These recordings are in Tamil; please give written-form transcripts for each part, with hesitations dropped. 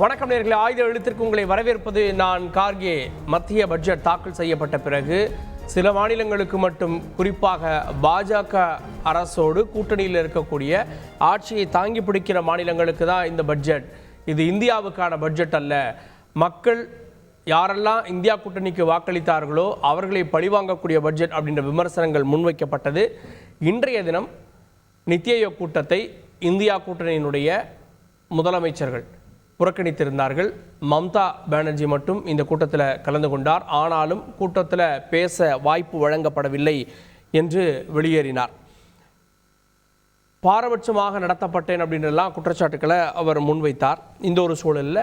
வணக்கம் நேயர்களே, ஆயுத எழுத்திற்கு உங்களை வரவேற்பது நான் கார்கே. மத்திய பட்ஜெட் தாக்கல் செய்யப்பட்ட பிறகு சில மாநிலங்களுக்கு மட்டும், குறிப்பாக பாஜக அரசோடு கூட்டணியில் இருக்கக்கூடிய ஆட்சியை தாங்கி பிடிக்கிற மாநிலங்களுக்கு தான் இந்த பட்ஜெட். இது இந்தியாவுக்கான பட்ஜெட் அல்ல. மக்கள் யாரெல்லாம் இந்தியா கூட்டணிக்கு வாக்களித்தார்களோ அவர்களை பழிவாங்கக்கூடிய பட்ஜெட் அப்படின்ற விமர்சனங்கள் முன்வைக்கப்பட்டது. இன்றைய தினம் நித்தி ஆயோக் கூட்டத்தை இந்தியா கூட்டணியினுடைய முதலமைச்சர்கள் புறக்கணித்திருந்தார்கள். மம்தா பானர்ஜி மட்டும் இந்த கூட்டத்தில் கலந்து கொண்டார். ஆனாலும் கூட்டத்தில் பேச வாய்ப்பு வழங்கப்படவில்லை என்று வெளியேறினார். பாரபட்சமாக நடத்தப்பட்டேன் அப்படின்றலாம் குற்றச்சாட்டுக்களை அவர் முன்வைத்தார். இந்த ஒரு சூழலில்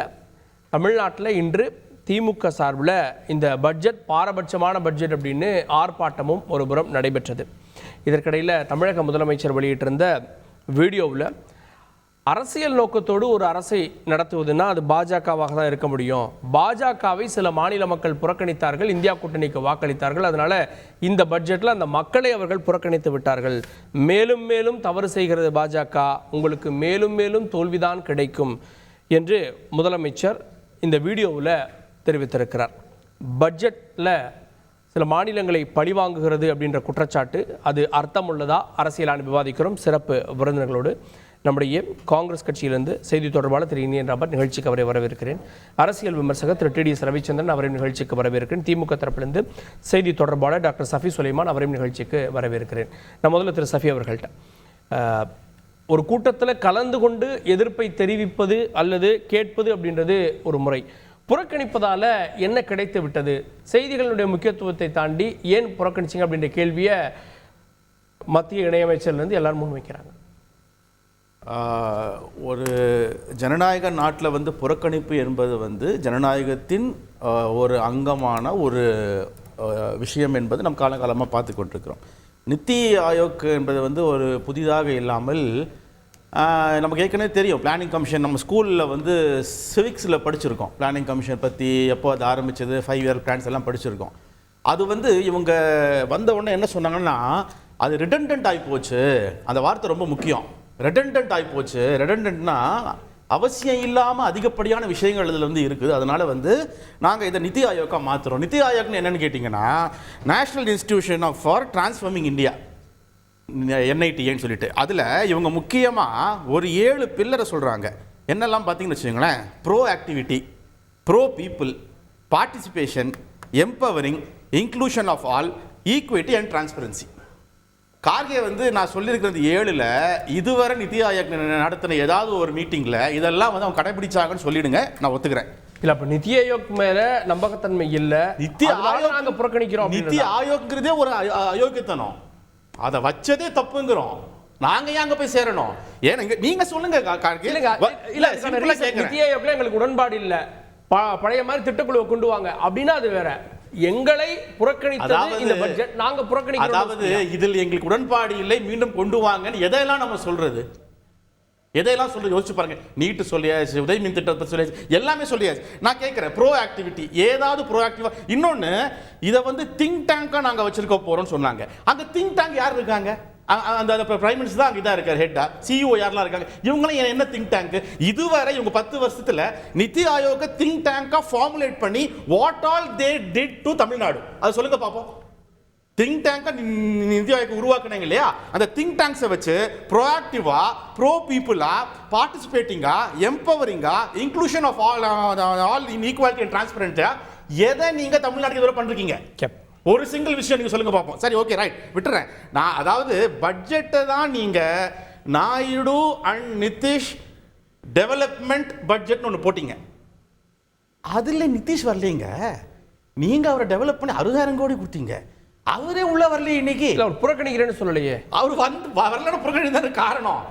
தமிழ்நாட்டில் இன்று திமுக சார்பில் இந்த பட்ஜெட் பாரபட்சமான பட்ஜெட் அப்படின்னு ஆர்ப்பாட்டமும் ஒரு புறம் நடைபெற்றது. இதற்கிடையில் தமிழக முதலமைச்சர் வெளியிட்டிருந்த வீடியோவில் அரசியல் நோக்கத்தோடு ஒரு அரசை நடத்துவதுன்னா அது பாஜகவாக தான் இருக்க முடியும். பாஜகவை சில மாநில மக்கள் புறக்கணித்தார்கள், இந்தியா கூட்டணிக்கு வாக்களித்தார்கள். அதனால் இந்த பட்ஜெட்டில் அந்த மக்களை அவர்கள் புறக்கணித்து விட்டார்கள். மேலும் மேலும் தவறு செய்கிறது பாஜக, உங்களுக்கு மேலும் மேலும் தோல்விதான் கிடைக்கும் என்று முதலமைச்சர் இந்த வீடியோவில் தெரிவித்திருக்கிறார். பட்ஜெட்டில் சில மாநிலங்களை பழிவாங்குகிறது அப்படின்ற குற்றச்சாட்டு அது அர்த்தமுள்ளதா? அரசியலான விவாதிக்கிறோம். சிறப்பு விருந்தினர்களோடு நம்முடைய காங்கிரஸ் கட்சியிலிருந்து செய்தி தொடர்பாளர் திரு இனியன் ராபர்ட் நிகழ்ச்சிக்கு அவரை வரவேற்கிறேன். அரசியல் விமர்சகர் திரு TDS ரவிச்சந்திரன் அவரையும் நிகழ்ச்சிக்கு வரவேற்கிறேன். திமுக தரப்பிலிருந்து செய்தி தொடர்பாளர் டாக்டர் சஃபி சுலைமான் அவரையும் நிகழ்ச்சிக்கு வரவேற்கிறேன். நான் முதல்ல திரு சஃபி அவர்கள்ட்ட, ஒரு கூட்டத்தில் கலந்து கொண்டு எதிர்ப்பை தெரிவிப்பது அல்லது கேட்பது அப்படின்றது ஒரு முறை, புறக்கணிப்பதால் என்ன கிடைத்து விட்டது? செய்திகளுடைய முக்கியத்துவத்தை தாண்டி ஏன் புறக்கணிச்சிங்க அப்படின்ற கேள்வியை மத்திய இணையமைச்சர்லேருந்து எல்லாரும் முன்வைக்கிறாங்க. ஒரு ஜனநாயக நாட்டில் புறக்கணிப்பு என்பது ஜனநாயகத்தின் ஒரு அங்கமான ஒரு விஷயம் என்பது நம்ம காலகாலமாக பார்த்து கொண்டிருக்கிறோம். நித்தி ஆயோக் என்பது ஒரு புதிதாக இல்லாமல் நமக்கு ஏற்கனவே தெரியும். பிளானிங் கமிஷன் நம்ம ஸ்கூலில் சிவிக்ஸில் படிச்சிருக்கோம். பிளானிங் கமிஷன் பற்றி எப்போ அது ஆரம்பித்தது, 5 இயர் பிளான்ஸ் எல்லாம் படிச்சிருக்கோம். அது இவங்க வந்த உடனே என்ன சொன்னாங்கன்னா, அது ரிடண்டன்ட் ஆகி போச்சு. அந்த வார்த்தை ரொம்ப முக்கியம். ரெடண்டன்ட் ஆகி போச்சு. ரெடண்டன்ட்னா அவசியம் இல்லாமல் அதிகப்படியான விஷயங்கள் இதில் இருக்குது. அதனால் நாங்கள் இதை நித்தி ஆயோக்காக மாற்றுறோம். நித்தி ஆயோக்னு என்னென்னு கேட்டிங்கன்னா, national institution for transforming India, NITA சொல்லிட்டு. அதில் இவங்க முக்கியமாக ஒரு 7 பில்லரை சொல்கிறாங்க. என்னெல்லாம் பார்த்தீங்கன்னு வச்சுக்கோங்களேன்: pro activity, pro people, participation, empowering, inclusion of all, equity and transparency. Kharge நான் சொல்லியிருக்கிறது 7ல் இதுவரை நித்தி ஆயோக் நடத்தின ஏதாவது ஒரு மீட்டிங்கில் இதெல்லாம் அவங்க கடைபிடிச்சாங்கன்னு சொல்லிடுங்க, நான் ஒத்துக்கிறேன். இல்லை, அப்போ நித்தி ஆயோக் மேலே நம்பகத்தன்மை இல்லை, நித்தி ஆயோக் நாங்கள் புறக்கணிக்கிறோம். நித்தி ஆயோக்ங்கிறதே ஒரு அயோக்கியத்தனம், அதை வச்சதே தப்புங்கிறோம். நாங்க ஏன் அங்க போய் சேரணும்? ஏன் நீங்க சொல்லுங்க கார்கே. இல்ல, நித்தி ஆயோக்ல எங்களுக்கு உடன்பாடு இல்லை, பழைய மாதிரி திட்டக்குழுவை கொண்டு வாங்க அப்படின்னா அது வேற. எங்களை புறக்கணித்தது இந்த பட்ஜெட், நாங்க புறக்கணிக்கிறோம். அதாவது இதில் எங்களுக்கு உடன்பாடு இல்லை, மீண்டும் கொண்டு வாங்கன்னு எதையெல்லாம் நம்ம சொல்றது? எதையெல்லாம் சொல்றது யோசிச்சு பாருங்க. நீட்டு சொல்லியாச்சு, உதயமின் திட்டத்தை சொல்லியாச்சு, எல்லாமே சொல்லியாச்சு. நான் கேட்கிறேன், ப்ரோ ஆக்டிவிட்டி ஏதாவது ப்ரோ ஆக்டிவா? இன்னொன்னு, இதை திங்க் டேங்கா நாங்க வச்சிருக்க போறோம்னு சொன்னாங்க. அந்த திங்க் டேங்க் யார் இருக்காங்க? அந்த பிரைம் மினிஸ்டர் தான் அங்கே இருக்கார், ஹெட்டா. CEO யாரெல்லாம் இருக்காங்க? இவங்களாம் என்ன திங்க் டேங்க்? இதுவரை இவங்க 10 வருஷத்துல நித்தி ஆயோக திங்க் டேங்கா ஃபார்முலேட் பண்ணி what all they did to Tamil Nadu, அது சொல்லுங்க பாப்போம். திங்க் டேங்கா நிதி ஆயோக் உருவாக்குனாங்க இல்லையா? அந்த திங்க் டேங்க்ஸை வச்சு ப்ரோஆக்டிவா, ப்ரோ பீப்புளா, பார்ட்டிசிபேட்டிங்கா, எம்பவரிங்கா, inclusion of all in equality and டிரான்ஸ்பரன்ஸா எதை நீங்க தமிழ்நாட்டுக்கு இதுவரை பண்றீங்க? ஒரு சிங்கிள் விஷயம் நீங்க சொல்லுங்க பார்ப்போம். சரி, ஓகே, ரைட், விட்டுறேன் நான். அதாவது பட்ஜெட்டை தான் நீங்க நாயுடு அண்ட் நிதிஷ் டெவலப்மெண்ட் பட்ஜெட்னு ஒன்று போட்டீங்க. அதுல நிதிஷ் வரலீங்க, நீங்க அவரை டெவலப் பண்ணி 60,000 கோடி கொடுத்தீங்க. அவரே உள்ள வரலையே. இன்னைக்கு அவர் புறக்கணிக்கிறேன்னு சொல்லலையே. அவர் வரலன்னு புறக்கணிக்கிறது காரணம்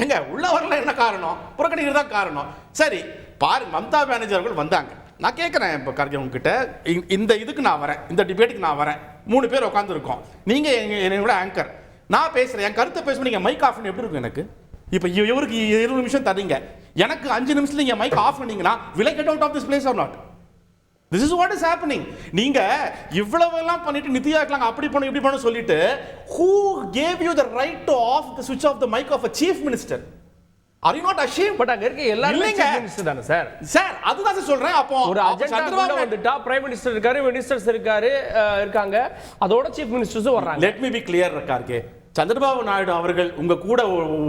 எங்க? உள்ள வரல என்ன காரணம்? புறக்கணிக்கிறது தான் காரணம். சரி, பாருங்க, மம்தா பானர்ஜி அவர்கள் வந்தாங்க. நான் கேட்குறேன் இப்போ கார்கே உங்ககிட்ட, இந்த இதுக்கு நான் வரேன், இந்த டிபேட்டுக்கு நான் வரேன். 3 பேர் உட்காந்துருக்கோம், நீங்கள் என்னோட ஆங்கர், நான் பேசுகிறேன், என் கருத்தை பேசுவேன். நீங்கள் மைக் ஆஃப் பண்ணி எப்படி இருக்கும் எனக்கு? இப்போ இவருக்கு 20 நிமிஷம் தரீங்க, எனக்கு 5 நிமிஷத்தில் நீங்கள் மைக் ஆஃப் பண்ணீங்கன்னா will I get out of this place or not? This is what is happening. நீங்க இவ்வளவெல்லாம் பண்ணிட்டு நித்தி ஆயோக் அப்படி பண்ணு இப்படி பண்ணு சொல்லிட்டு, who gave you the right to off the switch off the mic of a chief minister? Are you not ashamed? But அங்க இருக்க எல்லாரும் சீஃப் மினிஸ்டர் தானே சார்? சார் அதுதான் சார் சொல்றேன். அப்போ ஒரு அஜெண்டா வந்துட்டா பிரைம் மினிஸ்டர் இருக்காரு, மினிஸ்டர்ஸ் இருக்காங்க, அதோட சீஃப் மினிஸ்டர்ஸும் வர்றாங்க. லெட் மீ பி கிளியர் இருக்கார்க்கே. சந்திரபாபு நாயுடு அவர்கள் உங்க கூட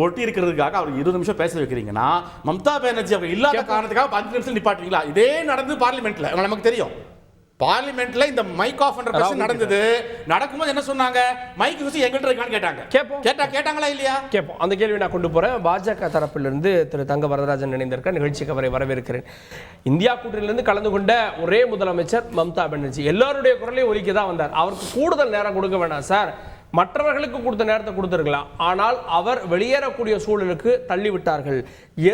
ஒட்டி இருக்கிறதுக்காக அவர் 20 நிமிஷம் பேச வைக்கிறீங்கன்னா, மம்தா பானர்ஜி அவர் இல்லாத காரணத்துக்காக 5 நிமிஷம் நிப்பாட்டுவீங்களா? இதே நடந்து பார்லிமெண்ட்ல நமக்கு தெரியும். பார்லிமெண்ட்ல இந்த மைக் ஆஃப் பண்ற பிரச்சனை நடந்தது. நடக்கும்போது என்ன சொன்னாங்க? மைக் யூஸ் எங்கிட்ட இருக்கான்னு கேட்டாங்க. கேட்டாங்களா இல்லையா? கேட்போம். அந்த கேள்வி நான் கொண்டு போறேன். பாஜக தரப்பிலிருந்து திரு தங்க வரதராஜன் இணைந்திருக்க நிகழ்ச்சிக்கு அவரை வரவேற்கிறேன். இந்தியா கூட்டணியிலிருந்து கலந்து கொண்ட ஒரே முதலமைச்சர் மம்தா பானர்ஜி. எல்லாருடைய குரலையும் ஒலிக்க தான் வந்தார். அவருக்கு கூடுதல் நேரம் கொடுக்க வேண்டாம் சார், மற்றவர்களுக்கு கொடுத்த நேரத்தை கொடுத்திருக்கலாம். ஆனால் அவர் வெளியேறக்கூடிய சூழலுக்கு தள்ளிவிட்டார்கள்.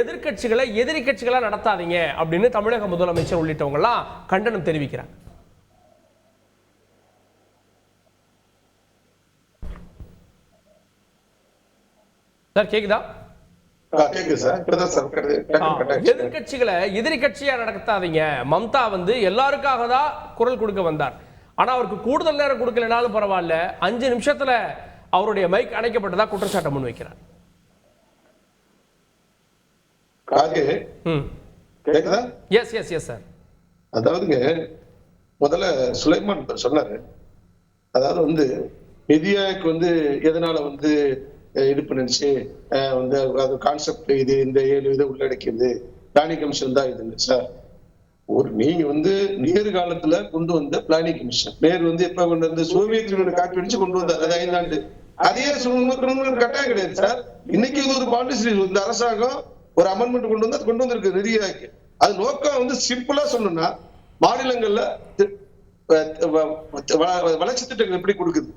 எதிர்கட்சிகளை எதிரி கட்சிகளா நடத்தாதீங்க அப்படின்னு தமிழக முதலமைச்சர் உள்ளிட்டவங்க எல்லாம் கண்டனம் தெரிவிக்கிறாங்க. சார் கேக்குதா? எதிர்கட்சிகளை எதிரி கட்சியா நடத்தாதீங்க. மம்தா எல்லாருக்காக தான் குரல் கொடுக்க வந்தார். ஆனா அவருக்கு கூடுதல் நேரம் கொடுக்கலனாலும் பரவாயில்ல, 5 நிமிஷத்துல அவருடைய மைக் அணைக்கப்பட்டதா குற்றச்சாட்டை முன் வைக்கிறார். Yes yes yes sir. அதாவதுங்க, முதல்ல சுலைமான் சொன்னாரு, அதாவது நிதி ஆயோக் எதனால இது பண்ணிச்சு, அது கான்செப்ட் இது இந்த 7 இதை உள்ளடக்கியது, பிளானிங் கமிஷன் தான் இது சார். நீங்க நேரு காலத்துல கொண்டு வந்த பிளானிங் கமிஷன், நேரு எப்ப கொண்டு வந்து சோவியத் யூனியன் காப்பி அடிச்சு கொண்டு வந்தார், அது 5 ஆண்டு. அதே கட்டாயம் கிடையாது சார். இன்னைக்கு இது ஒரு பாலிசி, இந்த அரசாங்கம் ஒரு அமெண்ட்மெண்ட் கொண்டு வந்து அது கொண்டு வந்திருக்கு நிதி ஆயோக். அது நோக்கம் சிம்பிளா சொல்லணும்னா, மாநிலங்கள்ல வளர்ச்சி திட்டங்கள் எப்படி கொடுக்குது,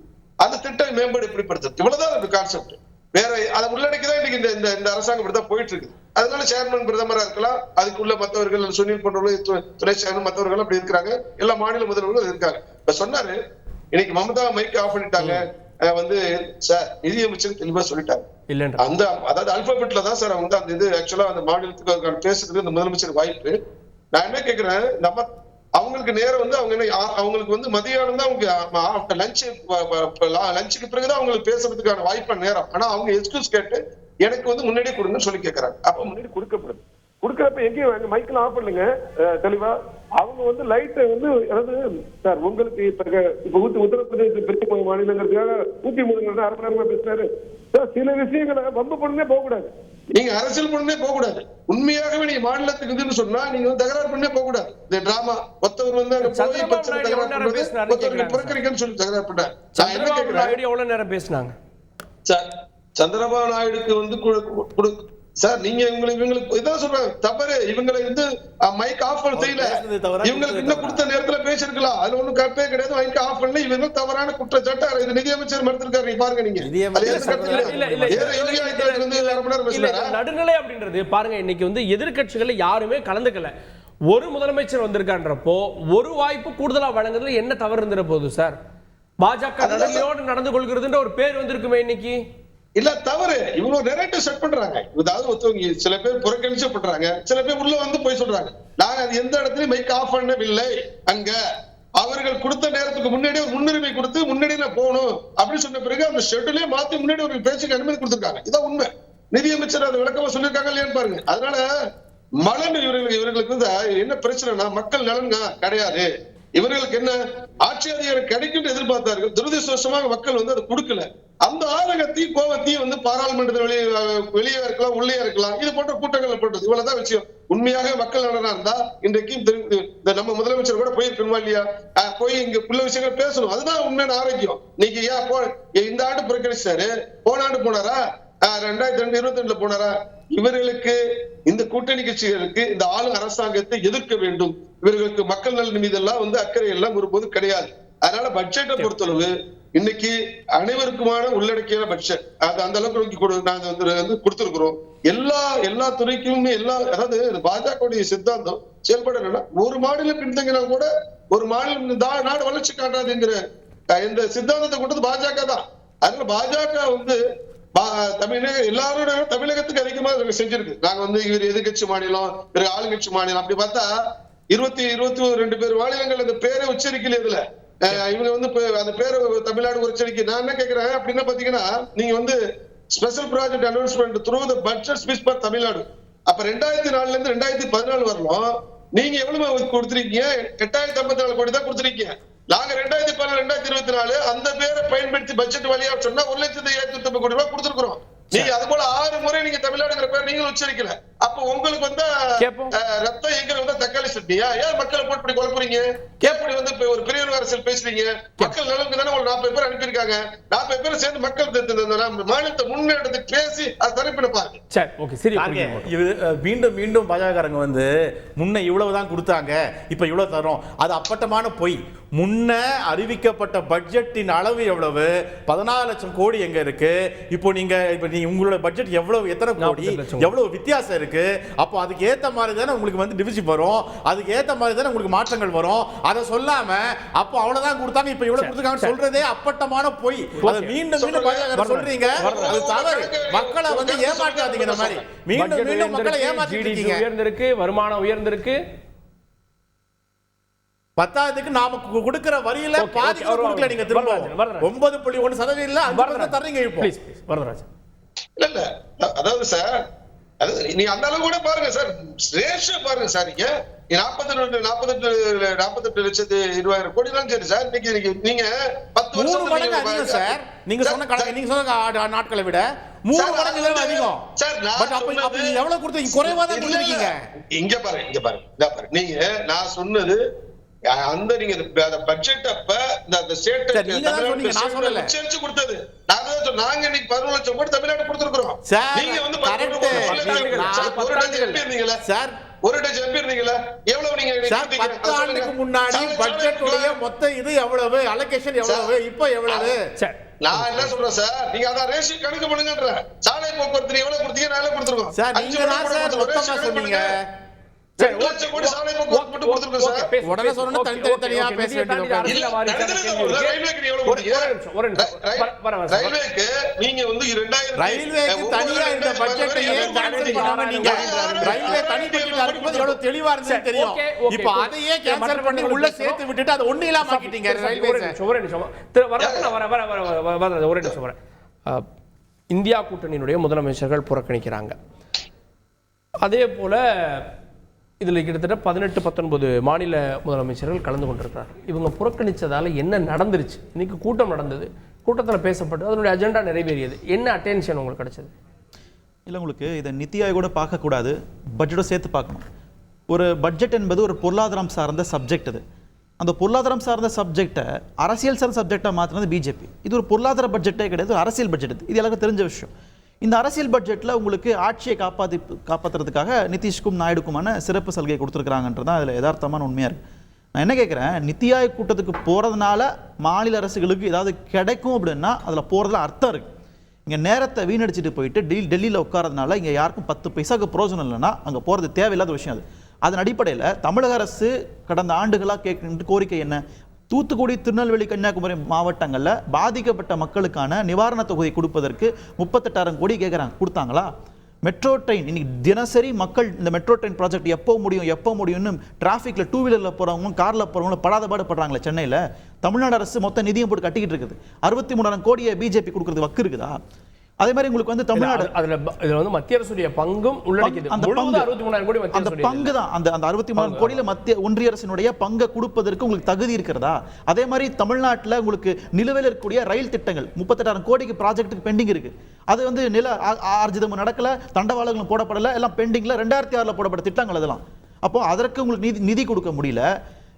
அந்த திட்ட மேம்பாடு எப்படி படுத்துறது, இவ்வளவுதான் கான்செப்ட். வேற அதை உள்ளடக்கிதான் இன்னைக்கு இந்த அரசாங்கம் இப்படிதான் போயிட்டு இருக்கு. அதனால சேர்மன் பிரதமரா இருக்கலாம், அதுக்குள்ள மற்றவர்கள் சுனில் போன்றவர்கள், துணை சேர்மன் மற்றவர்கள் அப்படி இருக்கிறாங்க, எல்லா மாநில முதல்வர்களும் இருக்காங்க. இப்ப சொன்னாரு, இன்னைக்கு மமதா மைக் ஆஃப் பண்ணிட்டாங்க சார், நிதியமைச்சர் தெளிவா சொல்லிட்டாங்க. அந்த அதாவது அல்பாபெட்ல தான் சார் அந்த இது ஆக்சுவலா அந்த மாநிலத்துக்கு பேசுறதுக்கு இந்த முதலமைச்சர் வாய்ப்பு. நான் என்ன கேட்கிறேன், நம்ம அவங்களுக்கு நேரம் அவங்களுக்கு மதியானம் தான் அவங்க லஞ்சுக்கு பிறகுதான் அவங்களுக்கு பேசுறதுக்கான வாய்ப்பான நேரம். ஆனா அவங்க எக்ஸ்கியூஸ் கேட்டு எனக்கு முன்னாடியே கொடுங்கன்னு சொல்லி கேட்கறாங்க. அப்ப முன்னாடி கொடுக்கப்படுது. கொடுக்கறப்ப எங்கேயும் மைக்கில் ஆஃப் பண்ணுங்க தெளிவா. அவங்க லைட் அதாவது சார் உங்களுக்கு இப்ப உத்தரப்பிரதேச பெரிய மாநிலங்களுக்காக 103 அரை மணி நேரமா பேசுறாரு சார். சில விஷயங்களை வம்பு பண்ணே போக கூடாது, நீங்க அரசியல் பண்ணே போக கூடாது. உண்மையாகவே நீங்க மாநிலத்துக்கு சொன்னா நீங்க தகராறு பண்ணே போக கூடாது. இந்த டிராமா ஒருத்தவர் புறக்கணிக்கன்னு சொல்லி தகராறு பண்ணார். நான் என்ன கேட்கிறேன், எவ்வளவு நேரம் பேசினாங்க சந்திரபாபு நாயுடுக்கு சார்? நீங்க இவங்களுக்கு இதான் சொல்றாங்க தவறு. இவங்களை மைக் ஆஃப் பண்ண செய்யல, இவங்களுக்கு இன்னும் கொடுத்த நேரத்துல பேசிருக்கலாம், அதுல ஒண்ணும் கப்பே கிடையாது. மைக் ஆஃப் பண்ணல, இவங்க தவறான குற்றச்சாட்டு இது நிதியமைச்சர் மறுத்திருக்காரு. நீங்க பாருங்க, நீங்க நடுநிலை அப்படின்றது பாருங்க. இன்னைக்கு எதிர்கட்சிகளை யாருமே கலந்துக்கல. ஒரு முதலமைச்சர் வந்திருக்கான்றப்போ ஒரு வாய்ப்பு கூடுதலா வழங்குறதுல என்ன தவறு இருந்துற போகுது சார்? பாஜக நடுநிலையோடு நடந்து கொள்கிறதுன்ற ஒரு பேர் வந்திருக்குமே இன்னைக்கு. இல்ல தவறு, இவங்க நெரேட்டிவ் செட் பண்றாங்க. அதாவது சில பேர் புறக்கணிச்சு பண்றாங்க, சில பேர் உள்ள போய் சொல்றாங்க, நாங்க அது எந்த இடத்துலயும் மைக் ஆஃப் பண்ணவில்லை. அங்க அவர்கள் கொடுத்த நேரத்துக்கு முன்னாடி ஒரு முன்னுரிமை கொடுத்து முன்னாடியில போகணும் அப்படின்னு சொன்ன பிறகு அந்த ஷெட்யூலே மாத்தி முன்னாடி ஒரு பேச்சுக்கு அனுமதி கொடுத்திருக்காங்க. இதான் உண்மை. நிதியமைச்சர் அதை விளக்கமா சொல்லியிருக்காங்க இல்லையான்னு பாருங்க. அதனால மலன் இவர்களுக்கு என்ன பிரச்சனைனா, மக்கள் நலன் கிடையாது. இவர்களுக்கு என்ன ஆட்சி அதிகாரம் கிடைக்கும் எதிர்பார்த்தார்கள். துரதிருஷ்டவசமாக மக்கள் அதை கொடுக்கல. அந்த ஆதங்கத்தையும் கோபத்தையும் பாராளுமன்றத்தில் வெளியே இருக்கலாம், உள்ளே இருக்கலாம், இது போன்ற கூட்டங்கள் போட்டது. இவ்வளவுதான் விஷயம். உண்மையாக மக்கள் நலனா இருந்தா இன்றைக்கும் நம்ம முதலமைச்சர் கூட போயிருக்கணுமா இல்லையா? போய் இங்க உள்ள விஷயங்கள் பேசணும். அதுதான் உண்மையான ஆரோக்கியம். நீங்க ஏன் இந்த ஆண்டு புறக்கணிச்சாரு, போன ஆண்டு போனாரா, 2022 போனாரா? இவர்களுக்கு இந்த கூட்டணி கட்சிகளுக்கு இந்த ஆளும் அரசாங்கத்தை எதிர்க்க வேண்டும். இவர்களுக்கு மக்கள் நலன் மீதெல்லாம் அக்கறை எல்லாம் ஒருபோது கிடையாது. அதனால பட்ஜெட்டை பொறுத்தளவு இன்னைக்கு அனைவருக்குமான உள்ளடக்கிய பட்ஜெட் அந்த அளவுக்கு நாங்க கொடுத்திருக்கிறோம். எல்லா துறைக்குமே அதாவது பாஜக சித்தாந்தம் செயல்பட ஒரு மாநிலம் பின்தங்கினால் கூட ஒரு மாநிலம் நாடு வளர்ச்சி காட்டாதுங்கிற இந்த சித்தாந்தத்தை கொண்டது பாஜக தான். அதனால பாஜக எல்லாரோட தமிழகத்துக்கு அதிகமா செஞ்சிருக்கு. நாங்க இவர் எதிர்கட்சி மாநிலம், பிறகு ஆளுங்கட்சி மாநிலம், அப்படி பார்த்தா 22 பேர் மாநிலங்கள் அந்த பேரை உச்சரிக்கல. இதுல இவங்க அந்த பேரை தமிழ்நாடு உச்சரிக்க. நான் என்ன கேட்கிறேன் அப்படின்னா, பாத்தீங்கன்னா நீங்க special project announcement through the budget speech for Tamil Nadu. அப்ப 2004 இருந்து 2014 வரலும் நீங்க எவ்வளவு கொடுத்திருக்கீங்க? 8054 கோடி தான் கொடுத்திருக்கீங்க. நாங்க 2014 2024 அந்த பேரை பயன்படுத்தி பட்ஜெட் வழியா சொன்னா 1,790 கோடி ரூபாய் கொடுத்திருக்கிறோம். நீங்க அது போல 6 முறை நீங்க தமிழ்நாடுங்கிற பேர் நீங்க உச்சரிக்கல. அப்ப உங்களுக்கு வந்து ரத்தம் எங்க வந்து தக்காளி சட்னியா? ஏன் மக்களை போட்டு இப்படி குழப்பறீங்க? எப்படி வந்து ஒரு பெரிய அரசியல் பேசுறீங்க? மக்கள் நலனுக்கு தானே ஒரு 40 பேர் அனுப்பியிருக்காங்க. 40 பேர் சேர்ந்து மக்கள் மாநிலத்தை முன்னெடுத்து பேசி அது தரப்பினப்பாங்க. இது மீண்டும் மீண்டும் பாஜகக்காரங்க வந்து முன்ன இவ்வளவுதான் கொடுத்தாங்க, இப்ப இவ்வளவு தரோம், அது அப்பட்டமான பொய். முன்ன அறிவிக்கப்பட்ட பட்ஜெட்டின் அளவு எவ்வளவு? 14 லட்சம் கோடி எங்க இருக்கு? இப்போ நீங்க உங்களோட பட்ஜெட் எவ்வளவு, எத்தனை கோடி, எவ்வளவு வித்தியாசம் இருக்கு? அப்போ அதுக்கு ஏத்த மாதிரி தானே உங்களுக்கு வந்து டிவிஷன் வரும், அதுக்கு ஏத்த மாதிரி தானே உங்களுக்கு மாற்றங்கள் வரும். அதை சொல்லாம அப்போ அவ்வளவுதான் கொடுத்தாங்க, இப்ப இவ்வளவு கொடுத்தாங்க சொல்றதே அப்பட்டமான பொய். அதை மீண்டும் மீண்டும் பாஜக சொல்றீங்க, அது தவறு. மக்களை வந்து ஏமாற்றாதீங்க. இந்த மாதிரி மீண்டும் மீண்டும் மக்களை ஏமாத்திட்டு இருக்கீங்க. உயர்ந்திருக்கு, வருமானம் உயர்ந்திருக்கு. பத்தாவதுக்கு நாம கொடுக்கிற வரியில பாதி கொடுக்கல. நீங்க திரும்ப 9.1% இல்ல 5% தரீங்க. இப்போ வரதராஜன் இல்ல அதாவது சார், நீ அந்த அளவு கூட பாருங்க சார், ரேஷியோ பாருங்க சார். நீங்க 48 லட்சத்து 20,000 கோடி தான் சரி சார். இன்னைக்கு நீங்க 10 வருஷம் சார், நீங்க சொன்ன நாட்களை விட 3 மடங்கு அதிகம் சார். பட் அப்ப நீங்க எவ்வளவு கொடுத்தீங்க? குறைவா தான் கொடுத்தீங்க. இங்க பாருங்க நீங்க நான் சொன்னது அந்த நீங்க பட்ஜெட் அப்ப இந்த ஸ்டேட் உச்சரிச்சு கொடுத்தது நாங்க இன்னைக்கு 11 லட்சம் கோடி தமிழ்நாடு கொடுத்திருக்கிறோம். நீங்க வந்து ஒரு டஜன் எம்பி இருந்தீங்களா? எவ்வளவு நீங்க 10 ஆண்டுக்கு முன்னாடி பட்ஜெட் உடைய மொத்த இது எவ்வளவு, அலோகேஷன் எவ்வளவு, இப்போ எவ்வளவு? நான் என்ன சொல்றேன் சார், நீங்க அதான் ரேஷியோ கணக்கு பண்ணுங்கன்ற. சாலை போக்குவரத்து எவ்வளவு கொடுத்தீங்க? நான் கொடுத்துருக்கோம் சார். நீங்க தான் சார் மொத்தமா சொன்னீங்க. உடனே சொன்னா தனித்தனியா பேச வேண்டியது. நீங்க வந்து ரயில்வேக்கு தனியா இந்த பட்ஜெட்டை ஏன் கேன்சல் பண்ணாம நீங்க ரயில்வே தனி பட்ஜெட் இருக்கும்போது எவ்வளவு தெளிவா இருந்துச்சு தெரியும். இப்போ அதையே கேன்சல் பண்ணி உள்ள சேர்த்து விட்டுட்டு அது ஒண்ணு இல்லாம ஆக்கிட்டீங்க ரயில்வே. ஒரே நிமிஷம். இந்தியா கூட்டணியினுடைய முதலமைச்சர்கள் புறக்கணிக்கிறாங்க. அதே போல இதில் கிட்டத்தட்ட 18-19 மாநில முதலமைச்சர்கள் கலந்து கொண்டிருக்கிறார். இவங்க புறக்கணித்ததால் என்ன நடந்துருச்சு? இன்னைக்கு கூட்டம் நடந்தது, கூட்டத்தில் பேசப்பட்டு அதனுடைய அஜெண்டா நிறைவேறியது. என்ன அட்டென்ஷன் உங்களுக்கு கிடைச்சது? இல்லை, உங்களுக்கு இதை நித்தி ஆயோட பார்க்கக்கூடாது, பட்ஜெட்டோட சேர்த்து பார்க்கணும். ஒரு பட்ஜெட் என்பது ஒரு பொருளாதாரம் சார்ந்த சப்ஜெக்ட். அது அந்த பொருளாதாரம் சார்ந்த சப்ஜெக்டை அரசியல் சார்ந்த சப்ஜெக்டாக மாற்றினது பிஜேபி. இது ஒரு பொருளாதார பட்ஜெட்டே கிடையாது, ஒரு அரசியல் பட்ஜெட். இது எல்லாருக்கும் தெரிஞ்ச விஷயம். இந்த அரசியல் பட்ஜெட்டில் உங்களுக்கு ஆட்சியை காப்பாற்றுறதுக்காக நிதிஷ்கும் நாயுடுக்குமான சிறப்பு சலுகை கொடுத்துருக்குறாங்கன்றதான் அதில் யதார்த்தமான உண்மையாக இருக்குது. நான் என்ன கேட்குறேன், நித்தி ஆயோக் கூட்டத்துக்கு போகிறதுனால மாநில அரசுகளுக்கு ஏதாவது கிடைக்கும் அப்படின்னா அதில் போகிறதுல அர்த்தம் இருக்குது. இங்கே நேரத்தை வீணடிச்சிட்டு போயிட்டு டெல்லியில் உட்காரதுனால இங்கே யாருக்கும் 10 பைசாவுக்கு பிரோஜனம் இல்லைன்னா அங்கே போகிறது தேவையில்லாத விஷயம். அது அதன் அடிப்படையில் தமிழக அரசு கடந்த ஆண்டுகளாக கேட்கின்ற கோரிக்கை என்ன? தூத்துக்குடி, திருநெல்வேலி, கன்னியாகுமரி மாவட்டங்களில் பாதிக்கப்பட்ட மக்களுக்கான நிவாரண தொகை கொடுப்பதற்கு 38,000 கோடி கேட்குறாங்க. கொடுத்தாங்களா? மெட்ரோ ட்ரெயின் இன்னைக்கு தினசரி மக்கள் இந்த மெட்ரோ ட்ரெயின் ப்ராஜெக்ட் எப்போ முடியும்னு டிராஃபிக்கில் 2 வீலரில் போகிறவங்களும் காரில் போகிறவங்களும் படாத படுறாங்களே சென்னையில். தமிழ்நாடு அரசு மொத்த நிதியம் போட்டு கட்டிக்கிட்டு இருக்குது. 63,000 கோடியை பிஜேபி கொடுக்குறது வக்கு இருக்குதா? அதே மாதிரி உங்களுக்கு வந்து தமிழ்நாடு அதுல வந்து மத்திய அரசுடைய பங்கும் உள்ளடக்கியது. அந்த பங்கு 63,000 கோடி அந்த பங்கு தான். அந்த 63,000 கோடியில மத்திய ஒன்றிய அரசினுடைய பங்கை கொடுப்பதற்கு உங்களுக்கு தகுதி இருக்கிறதா? அதே மாதிரி தமிழ்நாட்டில் உங்களுக்கு நிலுவையில் இருக்கக்கூடிய ரயில் திட்டங்கள் 38,000 கோடிக்கு ப்ராஜெக்ட்டுக்கு பெண்டிங் இருக்கு. அது வந்து நில ஆர்ஜிதமும் நடக்கல, தண்டவாளங்களும் போடப்படல, எல்லாம் பெண்டிங்ல 2006 போடப்பட்ட திட்டங்கள் அதெல்லாம். அப்போ அதற்கு உங்களுக்கு நிதி கொடுக்க முடியல.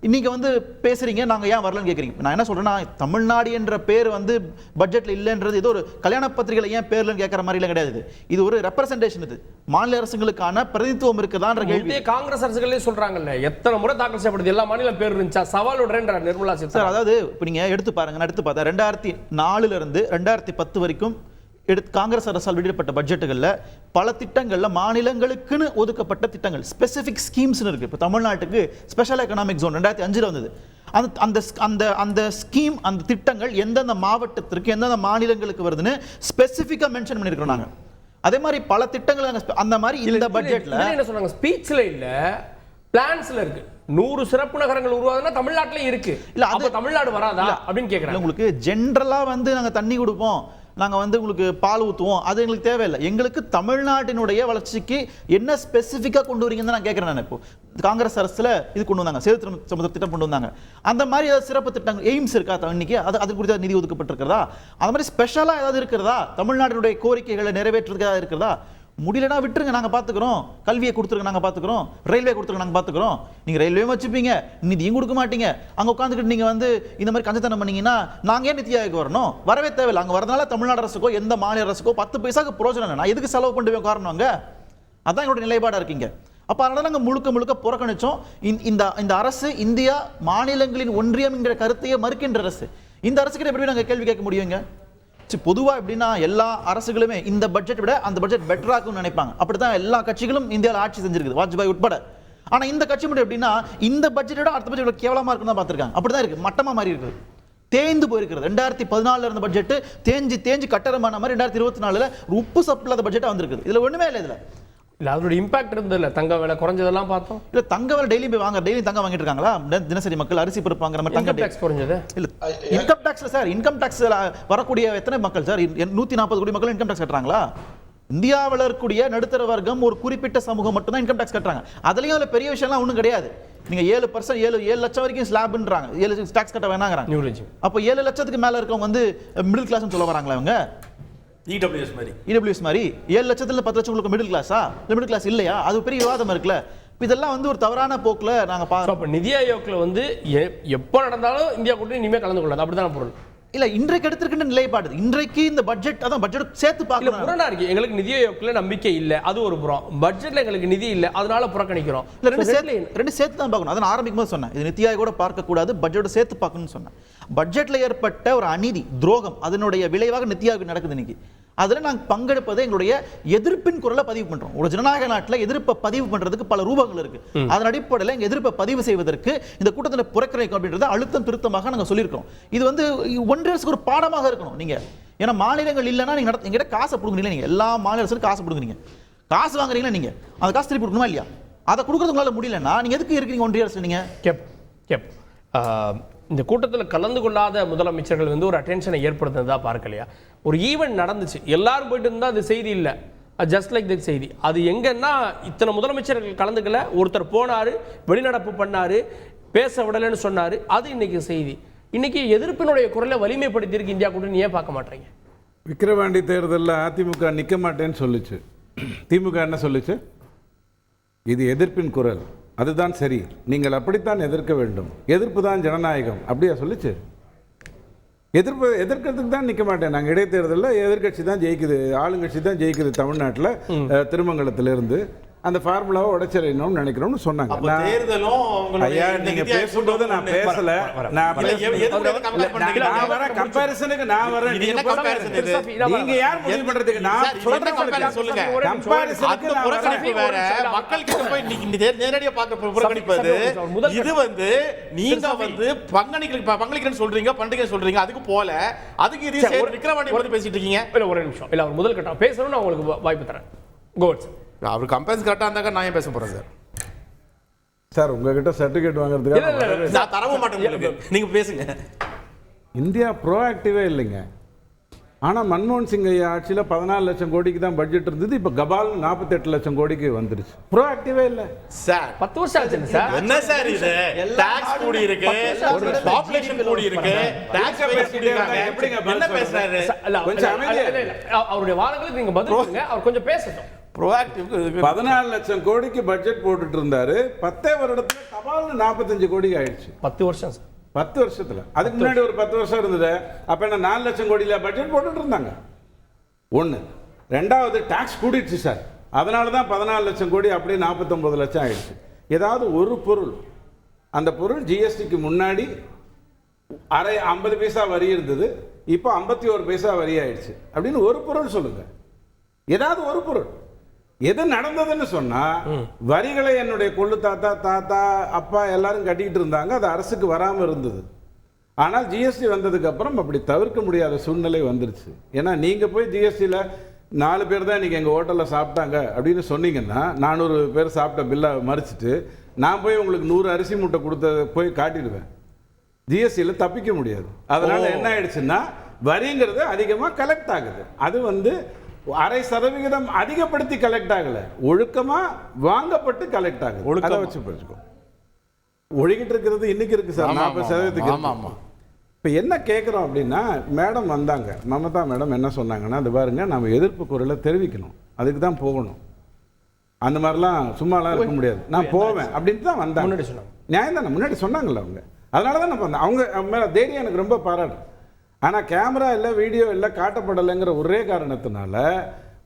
இன்னைக்கு வந்து பேசுறீங்க, நாங்க ஏன் வரலன்னு கேட்குறீங்க. நான் என்ன சொல்றேன்னா, தமிழ்நாடு என்ற பேர் வந்து பட்ஜெட்ல இல்லைன்றது ஏதோ ஒரு கல்யாண பத்திரிகையில் ஏன் பேர்லன்னு கேட்கற மாதிரி எல்லாம் கிடையாது. இது ஒரு ரெப்ரசன்டேஷன். இது மாநில அரசுகளுக்கான பிரதிநிதித்துவம் இருக்குதான்ற கேள்வி காங்கிரஸ் அரசுகளே சொல்றாங்கல்ல. எத்தனை முறை தாக்கல் செய்யப்படுது, எல்லா மாநில பேர் இருந்துச்சா? சவால் விடுறேன்ற நிர்மலா சீதாராமன். அதாவது இப்போ நீங்க எடுத்து பாருங்க, நான் எடுத்து பார்த்தேன் 2004 இருந்து 2010 வரைக்கும் காங்கிரஸ் அரசால் வெளியிடப்பட்ட பட்ஜெட்டுகளில் பல திட்டங்கள்ல மாநிலங்களுக்குன்னு ஒதுக்கப்பட்ட திட்டங்கள் ஸ்பெசிபிக் ஸ்கீம்ஸ் இருக்கு. இப்போ தமிழ்நாட்டுக்கு ஸ்பெஷல் எக்கனாமிக் ஜோன் 2005 வந்தது. அந்த ஸ்கீம், அந்த திட்டங்கள் எந்தெந்த மாவட்டத்திற்கு எந்தெந்த மாநிலங்களுக்கு வருதுன்னு ஸ்பெசிஃபிக்கா மென்ஷன் பண்ணிருக்கோம் நாங்க. அதே மாதிரி பல திட்டங்கள் அந்த மாதிரி இந்த பட்ஜெட்ல என்ன சொன்னாங்க, ஸ்பீச்ல இல்ல பிளான்ஸ்ல இருக்கு. 100 சிறப்பு நகரங்கள் உருவாகுதுன்னா தமிழ்நாட்டிலே இருக்கு. இல்ல அப்ப தமிழ்நாடு வராதா அப்படின்னு கேக்குறாங்க. உங்களுக்கு ஜெனரலா வந்து நாங்க தண்ணி கொடுப்போம், நாங்கள் வந்து உங்களுக்கு பால் ஊற்றுவோம், அது எங்களுக்கு தேவையில்லை. எங்களுக்கு தமிழ்நாட்டினுடைய வளர்ச்சிக்கு என்ன ஸ்பெசிஃபிக்காக கொண்டு வரீங்கன்னு நான் கேட்குறேன். நான் இப்போ காங்கிரஸ் அரசில் இது கொண்டு வந்தாங்க, சேது சமுத்திர திட்டம் கொண்டு வந்தாங்க. அந்த மாதிரி ஏதாவது சிறப்பு திட்டங்கள் எய்ம்ஸ் இருக்கா இன்னைக்கு? அது குறித்து நிதி ஒதுக்கப்பட்டிருக்கிறதா? அந்த மாதிரி ஸ்பெஷலாக ஏதாவது இருக்கிறதா? தமிழ்நாட்டினுடைய கோரிக்கைகளை நிறைவேற்றுறதுக்கு இருக்கிறதா? முடியலனா விட்டுருங்க, நாங்க பாத்துக்கிறோம். கல்வியை கொடுத்துருங்க, நாங்க பாத்துக்கிறோம். ரயில்வே கொடுத்துருங்க, நாங்க பாத்துக்கிறோம். நீங்க ரயில்வே வச்சுப்பீங்க, நிதியும் கொடுக்க மாட்டீங்க. அங்க உட்காந்துக்கிட்டு நீங்க வந்து இந்த மாதிரி கஞ்சத்தனம் பண்ணீங்கன்னா நாங்க ஏன் நிதி ஆயோக் வரணும்? வரவே தேவையில்லை. அங்க வரதுனால தமிழ்நாடு அரசுக்கோ எந்த மாநில அரசுக்கோ 10 பைசாக்கு பிரயோஜனம் இல்லை. நான் எதுக்கு செலவு பண்ணுவேன் காரணம் அங்க? அதான் எங்களுடைய நிலைப்பாடா இருக்கீங்க. அப்ப அதனால நாங்க முழுக்க புறக்கணிச்சோம். இந்த அரசு இந்தியா மாநிலங்களின் ஒன்றியம் என்கிற கருத்தையே மறுக்கின்ற அரசு. இந்த அரசுக்கிட்ட எப்படி நாங்க கேள்வி கேட்க முடியுங்க? பொதுவா எப்படின்னா எல்லா அரசுகளுமே இந்த பட்ஜெட் விட அந்த பட்ஜெட் பெட்டரா இருக்கும்னு நினைப்பாங்க. அப்படித்தான் எல்லா கட்சிகளும் இந்தியாவில் ஆட்சி செஞ்சிருக்குது, வாஜ்பாய் உட்பட. ஆனா இந்த கட்சி மட்டும் எப்படின்னா இந்த பட்ஜெட்டோட அடுத்த பட்ஜெட் கேவலமா இருக்குன்னு தான் பார்த்திருக்காங்க. அப்படிதான் இருக்கு, மட்டமா மாறி இருக்குது, தேய்ந்து போயிருக்கிறது. 2014 இருந்த பட்ஜெட் தேஞ்சு கட்டரமான மாதிரி 2024 உப்பு சப்பில்லாத பட்ஜெட்டா வந்திருக்குது. இதுல ஒண்ணுமே இல்லை. இல்ல அதோட இம்பாக்ட் இருந்தது இல்ல. தங்க விலை குறைஞ்சதெல்லாம் பார்த்தோம். இல்ல தங்க விலை டெய்லி போய் வாங்க, டெய்லி தங்க வாங்கிட்டு இருக்காங்களா? தினசரி மக்கள் அரிசி பருப்பு வாங்குற மாதிரி தங்க டாக்ஸ் குறைஞ்சது இல்ல. இன்கம் டாக்ஸ்ல சார், இன்கம் டாக்ஸ் வரக்கூடிய எத்தனை மக்கள் சார்? 140 கோடி மக்கள் இன்கம் டாக்ஸ் கட்டுறாங்களா? இந்தியாவில் இருக்கக்கூடிய நடுத்தர வர்க்கம் ஒரு குறிப்பிட்ட சமூகம் மட்டும் தான் இன்கம் டாக்ஸ் கட்டுறாங்க. அதுலயும் அதுல பெரிய விஷயம்லாம் ஒன்றும் கிடையாது. நீங்க 7% 7 லட்சம் வரைக்கும் ஸ்லாப்ன்றாங்க, 7 டாக்ஸ் கட்ட வேணாங்கிறாங்க. அப்போ 7 லட்சத்துக்கு மேல இருக்கவங்க வந்து மிடில் கிளாஸ்னு சொல்ல வராங்களா இவங்க? இடபிள்யூஎஸ் மாதிரி 7 லட்சத்துல 10 லட்சம் உங்களுக்கு மிடில் கிளாஸா? இல்லை மிடில் கிளாஸ் இல்லையா? அது பெரிய விவாதம் இருக்குல்ல. இதெல்லாம் வந்து ஒரு தவறான போக்குல நாங்க பார்ப்போம். நிதி ஆயோக்ல வந்து எப்போ நடந்தாலும் இந்தியா கூட்டணி இனிமே கலந்து கொள்ளாது, அப்படிதான் பொருள். இல்ல இன்றைக்கு எடுத்திருக்கின்ற நிலைப்பாடு, இன்றைக்கு இந்த பட்ஜெட் அதான் பட்ஜெட் சேர்த்து பார்க்கல. புறணா இருக்கு. எங்களுக்கு நிதி ஆயோக்ல நம்பிக்கை இல்ல, அது ஒரு புறம். பட்ஜெட்ல எங்களுக்கு நிதி இல்ல, அதனால புறக்கணிக்கிறோம். ரெண்டு சேர்த்து தான் பார்க்கணும். அதை நான் ஆரம்பிக்கும் போது சொன்னேன், இது நிதி ஆயோக் கூட பார்க்க கூடாது, பட்ஜெட்டோட சேர்த்து பார்க்கணும்னு சொன்னேன். பட்ஜெட்ல ஏற்பட்ட ஒரு அநீதி துரோகம், அதனுடைய விளைவாக நிதி ஆயோக் நடக்குது இன்னைக்கு. அதுல நாங்கள் பங்கெடுப்பதை எங்களுடைய எதிர்ப்பின் குரலை பதிவு பண்றோம். ஒரு ஜனநாயக நாட்டில் எதிர்ப்பை பதிவு பண்றதுக்கு பல ரூபங்கள் இருக்கு. அதன் அடிப்படையில் எங்க எதிர்ப்பை பதிவு செய்வதற்கு இந்த கூட்டத்தில் புறக்கணிக்கும் அப்படின்றத அழுத்தம் திருத்தமாக நாங்கள் சொல்லியிருக்கோம். இது வந்து ஒன்றிய அரசுக்கு ஒரு பாடமாக இருக்கணும். நீங்க ஏன்னா மாநிலங்கள் இல்லைன்னா நீங்க எங்கிட்ட காசை கொடுக்குறீங்களா? நீங்க எல்லா மாநில அரசுக்கும் காசு கொடுக்குறீங்க, காசு வாங்குறீங்களா? நீங்க அந்த காசு திருப்பி கொடுக்கணுமா இல்லையா? அதை கொடுக்கறது உங்களால முடியலன்னா நீங்க எதுக்கு இருக்கீங்க ஒன்றிய அரசு? நீங்க இந்த கூட்டத்தில் கலந்து கொள்ளாத முதலமைச்சர்கள் வந்து ஒரு அட்டென்ஷனை ஏற்படுத்தினதா பார்க்கலையா? ஒரு ஈவெண்ட் நடந்துச்சு, எல்லாரும் போயிட்டு இருந்தா அது செய்தி இல்லை, ஜஸ்ட் லைக் தட் செய்தி. அது எங்கன்னா இத்தனை முதலமைச்சர்கள் கலந்துக்கல, ஒருத்தர் போனாரு, வெளிநடப்பு பண்ணாரு, பேச விடலைன்னு சொன்னாரு, அது இன்னைக்கு செய்தி. இன்னைக்கு எதிர்ப்பினுடைய குரலை வலிமைப்படுத்தி இருக்கு இந்தியா கூட்டணி. ஏன் பார்க்க மாட்டீங்க? விக்கிரவாண்டி தேர்தலில் அதிமுக நிற்க மாட்டேன்னு சொல்லுச்சு, திமுக என்ன சொல்லுச்சு? இது எதிர்ப்பின் குரல், அதுதான் சரி, நீங்கள் அப்படித்தான் எதிர்க்க வேண்டும், எதிர்ப்பு தான் ஜனநாயகம், அப்படியா சொல்லிச்சு? எதிர்க்கிறதுக்கு தான் நிற்க மாட்டேன். நாங்கள் இடைத்தேர்தலில் எதிர்கட்சி தான் ஜெயிக்குது, ஆளுங்கட்சி தான் ஜெயிக்குது தமிழ்நாட்டில், திருமங்கலத்திலிருந்து அந்த ஃபார்முலாவை உடைச்சிடணும்னு நினைக்கிறோம்னு சொன்னாங்க. ஐயா நீங்க பேசும்போது நான் பேசல, நான் வரேன் கம்பேரிசனுக்கு, நான் வரேன். நீங்க யார் முடிவு பண்றதுக்கு? நான் சொல்றேன் சொல்லுங்க. கம்பேரிசனுக்கு மக்கள் கிட்ட போய் நேரடியா பார்க்க புறக்கணிப்பது, இது வந்து நீங்க வந்து பங்களிக்கிறேன்னு சொல்றீங்க, பண்டிகை சொல்றீங்க, அதுக்கு போல அதுக்கு இது விக்கிரவாண்டி பத்தி பேசிட்டு இருக்கீங்க. இல்ல ஒரு நிமிஷம், இல்ல அவர் முதல் கட்டம் பேசணும்னு நான் உங்களுக்கு வாய்ப்பு தரேன். கோட்ஸ் அவர் கம்பேரிசன் கரெக்டாக இருந்தாக்க நான் ஏன் பேச போறேன் சார்? சார் உங்ககிட்ட சர்டிஃபிகேட் வாங்குறதுக்கு நான் தரவும் மாட்டேன், நீங்க பேசுங்க. இந்தியா ப்ரோஆக்டிவே இல்லைங்க. ஆனால் மன்மோகன் சிங் ஐயா ஆட்சியில் 14 லட்சம் கோடிக்கு தான் பட்ஜெட் இருந்தது, இப்போ கபால் 48 லட்சம் கோடிக்கு வந்துருச்சு. ப்ரோஆக்டிவே இல்லை சார். 10 வருஷம் ஆச்சு சார். என்ன சார் இது? டாக்ஸ் கூடி இருக்கு, பாப்புலேஷன் கூடி இருக்கு, டாக்ஸ் பேசிட்டு இருக்காங்க, எப்படிங்க என்ன பேசுறாரு? கொஞ்சம் அமைதியா அவருடைய வாதங்களுக்கு நீங்க பதில் கொடுங்க, அவர் கொஞ்சம் பேசட்டும். ப்ரோஆக்டிவ் 14 லட்சம் கோடிக்கு பட்ஜெட் போட்டுட்டு இருந்தாரு, 10 வருடத்துல கபால் 45 கோடிக்கு ஆயிடுச்சு. 10 வருஷம் சார். 10 வருஷத்துல. அதுக்கு முன்னாடி ஒரு 10 வருஷம் இருந்தது. அப்ப என்ன 4 லட்சம் கோடியில பட்ஜெட் போட்டுட்டு இருந்தாங்க. ஒண்ணு. ரெண்டாவது டாக்ஸ் கூடிடுச்சு சார். அதனால தான் 14 லட்சம் கோடி அப்படியே 49 லட்சம் ஆயிடுச்சு. ஏதாவது ஒரு பொருள், அந்த பொருள் ஜிஎஸ்டிக்கு முன்னாடி 50 பைசா வரி இருந்தது, இப்போ 51 பைசா வரி ஆயிடுச்சு அப்படின்னு ஒரு பொருள் சொல்லுங்க. ஏதாவது ஒரு பொருள். எது நடந்ததுன்னு சொன்னா, வரிகளை என்னுடைய கொள்ளு தாத்தா அப்பா எல்லாரும் கட்டிக்கிட்டு இருந்தாங்க, அது அரசுக்கு வராம இருந்தது. ஆனால் ஜிஎஸ்டி வந்ததுக்கு அப்புறம் அப்படி தவிர்க்க முடியாத சூழ்நிலை வந்துருச்சு. ஏன்னா நீங்க போய் ஜிஎஸ்டியில் 4 பேர் தான் இன்னைக்கு எங்க ஹோட்டல்ல சாப்பிட்டாங்க அப்படின்னு சொன்னீங்கன்னா, 400 பேர் சாப்பிட்ட பில்லை மறிச்சிட்டு நான் போய் உங்களுக்கு 100 அரிசி மூட்டை கொடுத்த போய் காட்டிடுவேன். ஜிஎஸ்டியில் தப்பிக்க முடியாது. அதனால என்ன ஆயிடுச்சுன்னா வரிங்கிறது அதிகமா கலெக்ட் ஆகுது. அது வந்து 0.5% அதிகப்படுத்தி கலெக்ட் ஆகல, ஒழுக்கமா வாங்கப்பட்டு கலெக்ட் ஆகுது. அதை வச்சு புரிஞ்சுக்கோ. ஒழுகிட்டு இருக்கிறது இன்னைக்கு இருக்கு சார் 40%. ஆமா ஆமா. இப்போ என்ன கேட்குறோம் அப்படின்னா, மேடம் வந்தாங்க, மமதா மேடம் என்ன சொன்னாங்கன்னா, அது பாருங்க நம்ம எதிர்ப்பு குரலை தெரிவிக்கணும், அதுக்கு தான் போகணும், அந்த மாதிரிலாம் சும்மாலாம் இருக்க முடியாது, நான் போவேன் அப்படின்ட்டு தான் வந்தாங்க. முன்னாடி சொன்னாங்க, நியாயம் தானே, முன்னாடி சொன்னாங்கல்ல அவங்க. அதனால தான் நான் வந்தேன். அவங்க மேலே தைரியம் எனக்கு ரொம்ப பாராட்டு. ஆனால் கேமரா இல்லை, வீடியோ இல்லை, காட்டப்படலைங்கிற ஒரே காரணத்தினால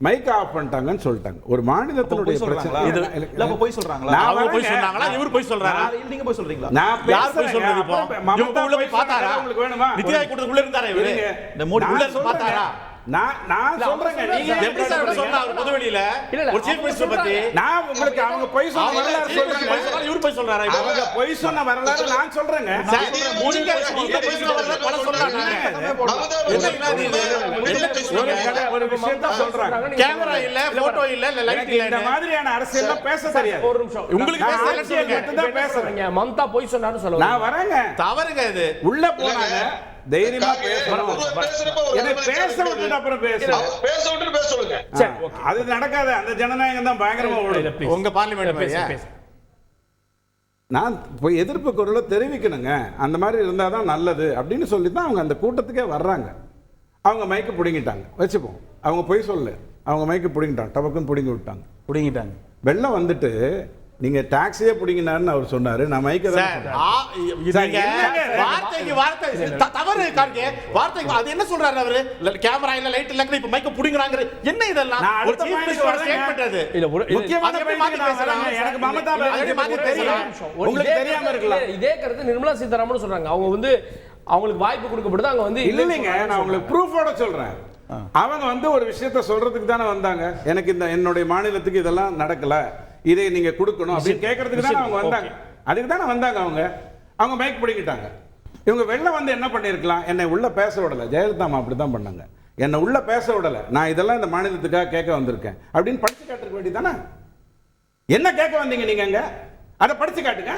மைக் ஆஃப் பண்ணிட்டாங்கன்னு சொல்லிட்டாங்க. ஒரு மாநிலத்தினுடைய பிரச்சனை இல்ல அப்ப போய் சொல்றாங்களா? நான் அவங்க போய் வரேங்க. சொன்னாங்களா, இவர் போய் சொல்றாரா? நீங்க போய் சொல்றீங்களா? நான் யார் போய் சொல்றது இப்போ? மமதா இவங்க உள்ள போய் போய் பார்த்தாரா? உங்களுக்கு வேணுமா? நிதி ஆயோக் கூட்டத்துக்குள்ள இருந்தாரா இவரு? இருங்க. இந்த மோடி உள்ள நான் சொல்றேங்க. பார்த்தாரா? நான் சொல்றேங்க, நீங்க எப்படி சார் அப்படி சொன்னா அவர் பொதுவெளியில இல்ல, இல்ல, ஒரு சீஃப் மினிஸ்டர் பத்தி? நான் உங்களுக்கு அவங்க பொய் சொன்ன அவங்க வரலாறு chief minister போய் சொல்றேங்க. சொன்னாரு, இவர் போய் சொல்றாரா இப்போ? அவங்க பொய் சொன்ன வரலாறு நான் சொல்றேங்க. சார், நீங்க போய் சொன்னா பல சொல்றாங்க. ஒரு விஷயத்தை சொல்றாங்க. கேமரா இல்ல, போட்டோ இல்ல, லைட் எனக்கு இந்த இல்ல. மாதிரியான அரசியல் பேச தெரியாது. ஒரு நிமிஷம். உங்களுக்கு நான் பேச அரசியல் சொல்லுங்க. மட்டும் தான் பேசுறேன். மம்தா போய் சொன்னாரு சொல்லுங்க. நான் வரேங்க. தவறுங்க இது. உள்ள போனாங்க, தைரியமா பேசணும். என்னை பேச விட்டுட்டு அப்புறம் பேசுறேன். பேச விட்டு பேச சொல்லுங்க. சரி, ஓகே. அது நடக்காது. அந்த ஜனநாயகம் தான் பயங்கரமா ஓடும். Please. உங்க பார்லிமெண்ட் பேசு, மாதிரியா? பேசு. நான் போய் எதிர்ப்பு குரலை தெரிவிக்கணுங்க, அந்த மாதிரி இருந்தால் தான் நல்லது அப்படின்னு சொல்லி தான் அவங்க அந்த கூட்டத்துக்கே வர்றாங்க. அவங்க மைக்கு பிடுங்கிட்டாங்க வச்சுப்போம். அவங்க போய் சொல்லு, அவங்க மைக்கு பிடுங்கிட்டாங்க, டபக்குன்னு பிடுங்கி விட்டாங்க. புடிங்கிட்டாங்க. வெள்ளம் வந்துட்டு நீங்க டாக்ஸியே பிடிங்கினாருன்னு அவர் சொன்னாரு. நான் மைக்க தான் சார், சொன்னேன். சார், நீங்க என்னங்க? வார்த்தைக்கு வார்த்தை தவறு கார்கே. வார்த்தைக்கு அது என்ன சொல்றாரு அவரு? கேமரா இல்ல, லைட் இல்ல, இப்ப மைக்க புடிங்கறாங்க. என்ன இதெல்லாம்? நான் ஒரு அடுத்த சீஃப் point மினிஸ்டர் வரேங்க. ஸ்டேட்மென்ட் அது. இல்ல, ஒரு- முக்கியமான அதை எப்படி point மாத்தி நான் பேசலாம்? வரேங்க. எனக்கு மமதா அதை எப்படி மாத்தி பானர்ஜி தெரியும்? உங்களுக்கு இதே தெரியாம கருத்து- இருக்கலாம். இதே கருத்து நிர்மலா சீதாராமன் சொல்றாங்க. அவங்க வந்து அவங்களுக்கு வாய்ப்பு கொடுக்கப்படுது, அங்க வந்து இல்லைங்க, நான் உங்களுக்கு ப்ரூஃபோட சொல்றேன். அவங்க வந்து ஒரு விஷயத்த சொல்றதுக்கு தானே வந்தாங்க. எனக்கு இந்த என்னுடைய மாநிலத்துக்கு இதெல்லாம் நடக்கல, இதை நீங்க கொடுக்கணும் அப்படின்னு கேட்கறதுக்கு தானே அவங்க வந்தாங்க. அதுக்கு தானே வந்தாங்க. அவங்க மைக் பிடிக்கிட்டாங்க. இவங்க வெளில வந்து என்ன பண்ணிருக்கலாம், என்னை உள்ள பேச விடல. ஜெயலலிதா அம்மா அப்படிதான் பண்ணாங்க, என்னை உள்ள பேச விடல, நான் இதெல்லாம் இந்த மாநிலத்துக்காக கேட்க வந்திருக்கேன் அப்படின்னு படிச்சு காட்டுறதுக்கு வேண்டி தானே. என்ன கேட்க வந்தீங்க நீங்க அங்க? அதை படிச்சு காட்டுங்க.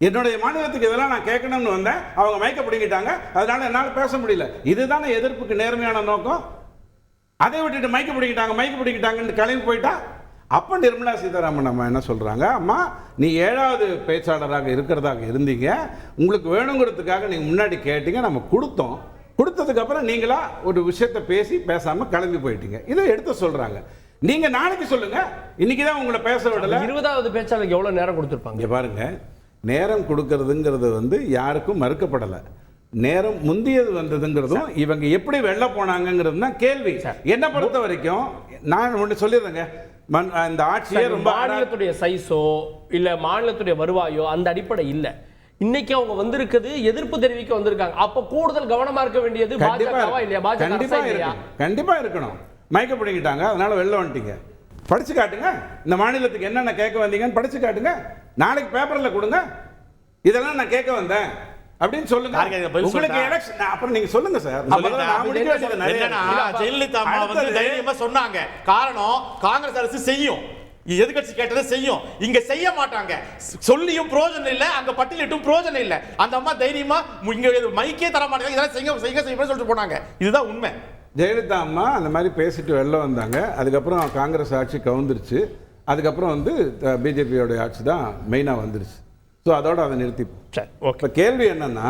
என்னுடைய மாநிலத்துக்கு இதெல்லாம் நான் கேட்கணும்னு வந்தேன், அவங்க மைக்க பிடிங்கிட்டாங்க, அதனால என்னால் பேச முடியல. இதுதானே எதிர்ப்புக்கு நேர்மையான நோக்கம். அதை விட்டுட்டு மைக்க பிடிக்கிட்டாங்கன்னு கிளம்பி போயிட்டா அப்ப நிர்மலா சீதாராமன் அம்மா என்ன சொல்றாங்க, அம்மா நீ 7வது பேச்சாளராக இருக்கிறதாக இருந்தீங்க, உங்களுக்கு வேணுங்கிறதுக்காக நீங்க முன்னாடி கேட்டீங்க, நம்ம கொடுத்தோம், கொடுத்ததுக்கு அப்புறம் நீங்களா ஒரு விஷயத்தை பேசாம கிளம்பி போயிட்டீங்க. இதை எடுத்து சொல்றாங்க. நீங்க நாளைக்கு சொல்லுங்க, இன்னைக்கு தான் உங்களை பேச விடல. 20வது பேச்சாளருக்கு எவ்வளவு நேரம் கொடுத்திருப்பாங்க? இங்க பாருங்க, நேரம் கொடுக்கறதுங்கிறது வந்து யாருக்கும் மறுக்கப்படலை. நேரம் முந்தியது வந்ததுங்கிறதும் இவங்க எப்படி வெளில போனாங்கிறது தான் கேள்வி. என்ன பொறுத்த வரைக்கும் நான் ஒன்று சொல்லிடுறேங்க, இந்த ஆட்சியே ரொம்ப மாநிலத்துடைய சைஸோ இல்ல மாநிலத்துடைய வருவாயோ அந்த அடிப்படை இல்ல. இன்னைக்கு அவங்க வந்திருக்குது எதிர்ப்பு தெரிவிக்க வந்திருக்காங்க. அப்ப கூடுதல் கவனமா இருக்க வேண்டியது பாஜகவா இல்லையா? கண்டிப்பா இருக்கணும். மைக்க பிடிக்கிட்டாங்க, அதனால வெளில வந்துட்டீங்க. படிச்சு காட்டுங்க, இந்த மாநிலத்துக்கு என்னென்ன கேட்க வந்தீங்கன்னு படிச்சு காட்டுங்க. நாளைக்கு பேப்பர்ல கொடுங்க, இதெல்லாம் நான் கேட்க வந்தேன் அப்படின்னு சொல்லுங்க. உங்களுக்கு எலெக்ஷன் அப்புறம் நீங்க சொல்லுங்க சார். ஜெயலலிதா அம்மா வந்து தைரியமா சொன்னாங்க. காரணம், காங்கிரஸ் அரசு செய்யும், எதிர்க்கட்சி கேட்டதை செய்யும், இங்க செய்ய மாட்டாங்க. சொல்லியும் பிரயோஜனம் இல்ல, அங்க பட்டியலிட்டும் பிரயோஜனம் இல்ல. அந்த அம்மா தைரியமா இங்க மைக்கே தர மாட்டாங்க, இதெல்லாம் செய்ய சொல்லிட்டு போனாங்க. இதுதான் உண்மை. ஜெயலலிதா அம்மா அந்த மாதிரி பேசிட்டு வெளில வந்தாங்க. அதுக்கப்புறம் காங்கிரஸ் ஆட்சி கவுந்துருச்சு. அதுக்கப்புறம் வந்து பிஜேபியோட ஆட்சி தான் மெயினாக வந்துருச்சு. ஸோ அதோட அதை நிறுத்திப்போம். இப்போ கேள்வி என்னன்னா,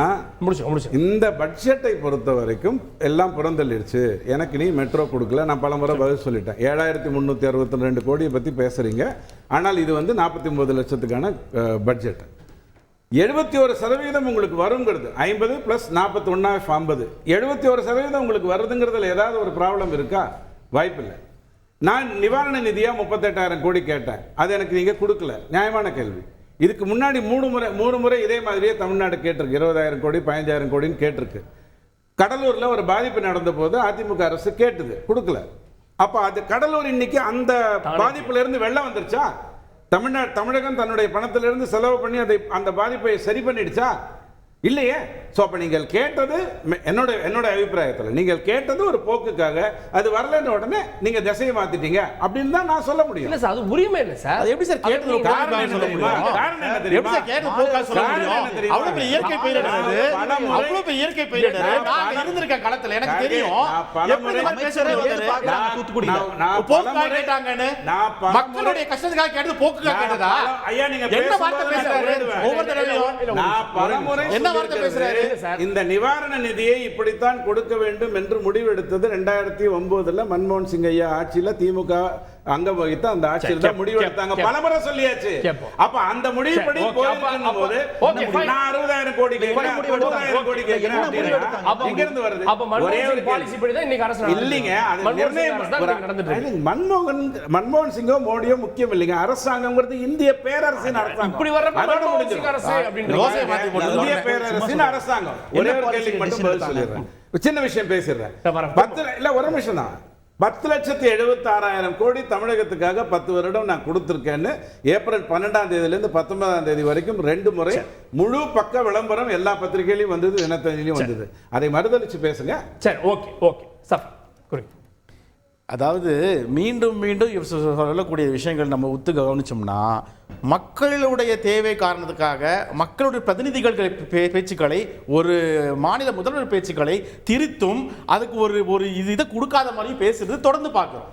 இந்த பட்ஜெட்டை பொறுத்த வரைக்கும் எல்லாம் புறந்தள்ளிடுச்சு. எனக்கு நீ மெட்ரோ கொடுக்கல, நான் பல முறை பதில் சொல்லிட்டேன். 7362 கோடியை பற்றி பேசுறீங்க, ஆனால் இது வந்து 49 லட்சத்துக்கான பட்ஜெட். 71% உங்களுக்கு வருங்கிறது 50 + 41 50. 71% உங்களுக்கு வருதுங்கிறதுல ஏதாவது ஒரு ப்ராப்ளம் இருக்கா? வாய்ப்பில்லை. நான் நிவாரண நிதியா 38,000 கோடி கேட்டேன், அது எனக்கு நீங்க கொடுக்கல. நியாயமான கேள்வி. இதுக்கு முன்னாடி 3 முறை இதே மாதிரியே தமிழ்நாடு கேட்டிருக்கு. 20,000 கோடி 15,000 கோடின்னு கேட்டிருக்கு. கடலூர்ல ஒரு பாதிப்பு நடந்த போது அதிமுக அரசு கேட்டது, கொடுக்கல. அப்ப அது கடலூர் இன்னைக்கு அந்த பாதிப்புல இருந்து வெளில வந்துருச்சா? தமிழகம் தன்னுடைய பணத்திலிருந்து செலவு பண்ணி அந்த பாதிப்பை சரி பண்ணிடுச்சா? இல்லையே. ஸோ அப்போ நீங்கள் கேட்டது என்னோட அபிப்பிராயத்தில் நீங்கள் கேட்டது ஒரு போக்குக்காக, அது வரலன்னு உடனே நீங்கள் திசையை மாத்திட்டீங்க அப்படின்னு தான் நான் சொல்ல முடியும். இல்ல சார், அது உரிமை இல்ல சார். அது எப்படி சார் கேட்டது ஒரு காரணம் என்ன தெரியுமா? காரணம் என்ன தெரியுமா? எப்படி சார் கேட்டது போக்கா சொல்ல முடியும்? அவ்வளவு பெரிய இயற்கை பேரிடர், அவ்வளவு பெரிய இயற்கை பேரிடர். நான் இருந்திருக்கேன் களத்துல, எனக்கு தெரியும். எப்படி பேசுறது தூத்துக்குடி போக்கா கேட்டாங்கன்னு, மக்களுடைய கஷ்டத்துக்காக கேட்டது போக்குக்காக கேட்டதா? ஐயா நீங்க என்ன வார்த்தை பேசுறாரு ஒவ்வொரு தடவையும்? நான் பலமுறை என்ன வார்த்தை பேசுறாரு? இந்த நிவாரண நிதியை இப்படித்தான் கொடுக்க வேண்டும் என்று முடிவெடுத்தது 2009 மன்மோகன் சிங் ஐயா ஆட்சியில திமுக அங்க வகித்த அந்த ஆட்சியில் தான் முடிவெடுத்தாங்க. பலமுறை சொல்லியாச்சு. அப்ப அந்த முடிவுப்படி போயிருக்கும் போது நான் 60,000 கோடி கேட்கிறேன், 30,000 கோடி கேட்கிறேன் அப்படின்னா எங்க இருந்து வருது? ஒரே ஒரு பாலிசி படி தான் இன்னைக்கு அரசு இல்லைங்க. அது நிர்ணயம் மன்மோகன் சிங்கோ மோடியோ முக்கியம் இல்லைங்க. அரசாங்கம்ங்கிறது இந்திய பேரரசின் அரசாங்கம். இப்படி வர இந்திய பேரரசின் அரசாங்கம். ஒரே ஒரு கேள்விக்கு மட்டும் பதில் சொல்லிடுறேன், சின்ன விஷயம் பேசிடுறேன். 10 இல்ல ஒரு நிமிஷம் தான். 10,76,000 கோடி தமிழகத்துக்காக 10 வருடம் நான் கொடுத்திருக்கேன்னு ஏப்ரல் 12ஆம் தேதியிலிருந்து 19ஆம் தேதி வரைக்கும் 2 முறை முழு பக்க விளம்பரம் எல்லா பத்திரிகையிலையும் வந்தது, தினத்தந்திலையும் வந்தது. அதை மறுதளிச்சு பேசுங்க. சரி, ஓகே ஓகே சார். அதாவது மீண்டும் மீண்டும் சொல்லக்கூடிய விஷயங்கள் நம்ம ஒத்து கவனிச்சோம்னா, மக்களுடைய தேவை காரணத்துக்காக மக்களுடைய பிரதிநிதிகள் பேச்சுக்களை, ஒரு மாநில முதல்வர் பேச்சுக்களை திரித்தும் அதுக்கு ஒரு இதை கொடுக்காத மாதிரி பேசுறது தொடர்ந்து பார்க்கிறோம்.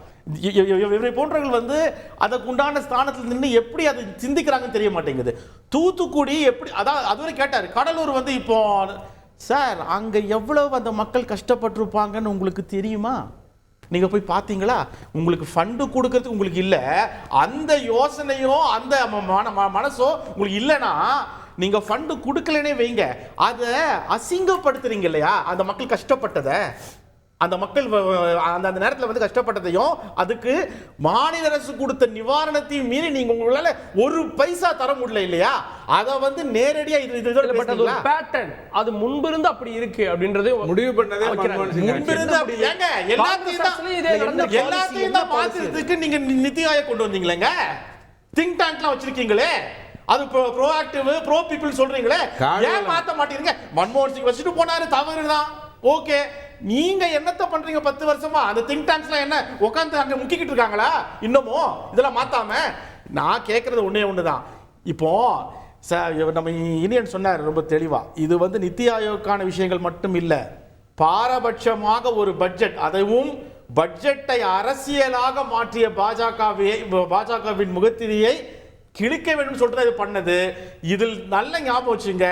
இவரை போன்றவர்கள் வந்து அதுக்கு உண்டான ஸ்தானத்தில் நின்று எப்படி அது சிந்திக்கிறாங்கன்னு தெரிய மாட்டேங்குது. தூத்துக்குடி எப்படி, அதாவது அதுவரை கேட்டார். கடலூர் வந்து இப்போ சார் அங்க எவ்வளவு அந்த மக்கள் கஷ்டப்பட்டிருப்பாங்கன்னு உங்களுக்கு தெரியுமா? நீங்க போய் பார்த்தீங்களா? உங்களுக்கு ஃபண்டு கொடுக்கறதுக்கு உங்களுக்கு இல்லை, அந்த யோசனையோ அந்த மனசோ உங்களுக்கு இல்லைன்னா நீங்க ஃபண்டு கொடுக்கலனே வைங்க, அதை அசிங்கப்படுத்துறீங்க இல்லையா? அந்த மக்கள் கஷ்டப்பட்டதை, அந்த மக்கள் அந்த நேரத்தில் வந்து கஷ்டப்பட்டதையும் அதுக்கு மாநில அரசு கொடுத்த நிவாரணத்தையும் மீறி நீங்க உங்களால ஒரு பைசா தர முடியல இல்லையா? அதை வந்து நேரடியா இது பேட்டர்ன் அது முன்பிருந்து அப்படி இருக்கு அப்படின்றது முடிவு பண்ணதே முன்பிருந்து அப்படி ஏங்க எல்லாத்தையும் தான் மாத்துறதுக்கு நீங்க நிதி ஆயோக் கொண்டு வந்தீங்களேங்க. திங்க் டேங்க்லாம் வச்சிருக்கீங்களே, அது ப்ரோஆக்டிவ் ப்ரோ பீப்புள் சொல்றீங்களே, ஏன் மாத்த மாட்டீங்க? மன்மோகன் சிங் வச்சுட்டு போனாரு, தவறுதான். ஓகே, நீங்க என்னத்த பண்றீங்க 10 வருஷமா? அந்த திங்க் டாங்க்ஸ்லாம் என்ன உட்காந்து அங்க முக்கிக்கிட்டு இருக்காங்களா இன்னமும் இதெல்லாம் மாத்தாம? நான் கேட்கறது ஒண்ணுதான். இப்போ நம்ம இனியன் சொன்னார் ரொம்ப தெளிவா, இது வந்து நிதி ஆயோக்கான விஷயங்கள் மட்டும் இல்ல, பாரபட்சமாக ஒரு பட்ஜெட், அதுவும் பட்ஜெட்டை அரசியலாக மாற்றிய பாஜகவின் முகத்திரியை கிழிக்க வேண்டும் சொல்லிட்டு இது பண்ணது. இதில் நல்ல ஞாபகம் வச்சுங்க,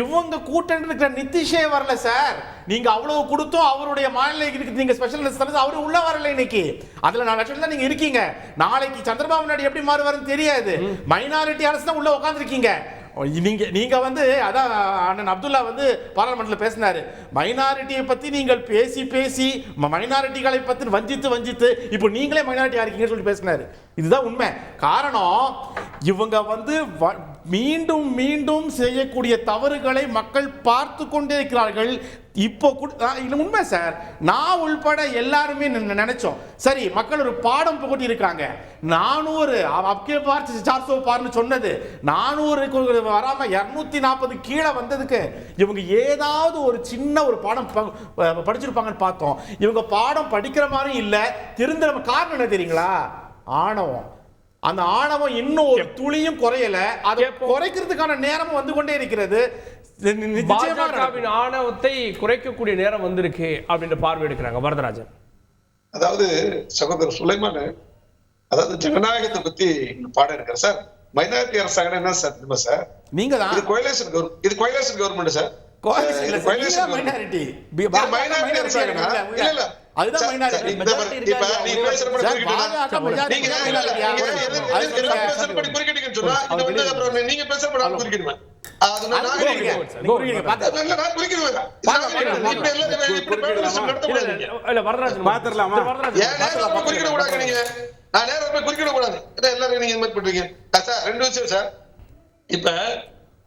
இவங்க கூட்டணி இருக்கிற நிதிஷே வரல சார். நீங்க அவ்வளவு கொடுத்தோம், அவருடைய மாநில நீங்க ஸ்பெஷல் அவரு உள்ள வரல இன்னைக்கு. அதுல 4 லட்சம் தான் நீங்க இருக்கீங்க. நாளைக்கு சந்திரபாபு நாயுடு எப்படி மாறுவாருன்னு தெரியாது. மைனாரிட்டி அரசு தான் உள்ள உட்காந்துருக்கீங்க. நீங்க வந்து அதான் அண்ணன் அப்துல்லா வந்து பார்லிமெண்ட்ல பேசினாரு, மைனாரிட்டியை பத்தி நீங்கள் பேசி மைனாரிட்டிகளை பத்தி வஞ்சித்து இப்போ நீங்களே மைனாரிட்டியா இருக்கீங்கன்னு சொல்லி பேசினாரு. இதுதான் உண்மை. காரணம், இவங்க வந்து மீண்டும் மீண்டும் செய்யக்கூடிய தவறுகளை மக்கள் பார்த்து கொண்டே இருக்கிறார்கள். இப்போ இது உண்மை சார். நான் உள்பட எல்லாருமே நினைச்சோம், சரி மக்கள் ஒரு பாடம் புகட்டி இருக்காங்க. 400 அப்கே பார் 400 பார்னு சொன்னது 400 வராம 240 கீழே வந்ததுக்கு இவங்க ஏதாவது ஒரு சின்ன ஒரு பாடம் படிச்சிருப்பாங்கன்னு பார்த்தோம். இவங்க பாடம் படிக்கிற மாதிரி இல்ல. திருந்த காரணம் என்ன தெரியுங்களா? ஆணவம். அந்த ஆணவம் இன்னும் ஒரு துளியும் குறையல. அதை குறைக்கிறதுக்கான நேரம் வந்து கொண்டே இருக்கிறது. பாஜகவின் ஆணவத்தை குறைக்கக்கூடிய நேரம் வந்திருக்கு அப்படின்ற பார்வை எடுக்கிறாங்க வரதராஜன். அதாவது சகோதரர் சுலைமான், அதாவது ஜனநாயகத்தை பத்தி பாடம் இருக்கிற சார். மைனாரிட்டி அரசாங்கம் என்ன சார் தெரியுமா சார்? நீங்க தான் இது கோயலேஷன் கவர்மெண்ட் சார். மைனாரிட்டி அரசாங்கம் இல்ல இல்ல, அதுதான் மைனாரிட்டி. இப்ப நீங்க பேசுற படி குறிக்கிட்டீங்கன்னு சொன்னா இது வந்து அப்புறம் நீங்க பேசுற படி நான் குறிக்கிடுவேன். அது நான் குறிக்கிடுவேன். இல்ல வரதராஜன் பாத்துறலாமா? குறிக்கிட கூடாது நீங்க. நான் நேரா போய் குறிக்கிட கூடாது. எல்லாரும் நீங்க இந்த மாதிரி பண்றீங்க சார். 2 விஷயம் சார். இப்ப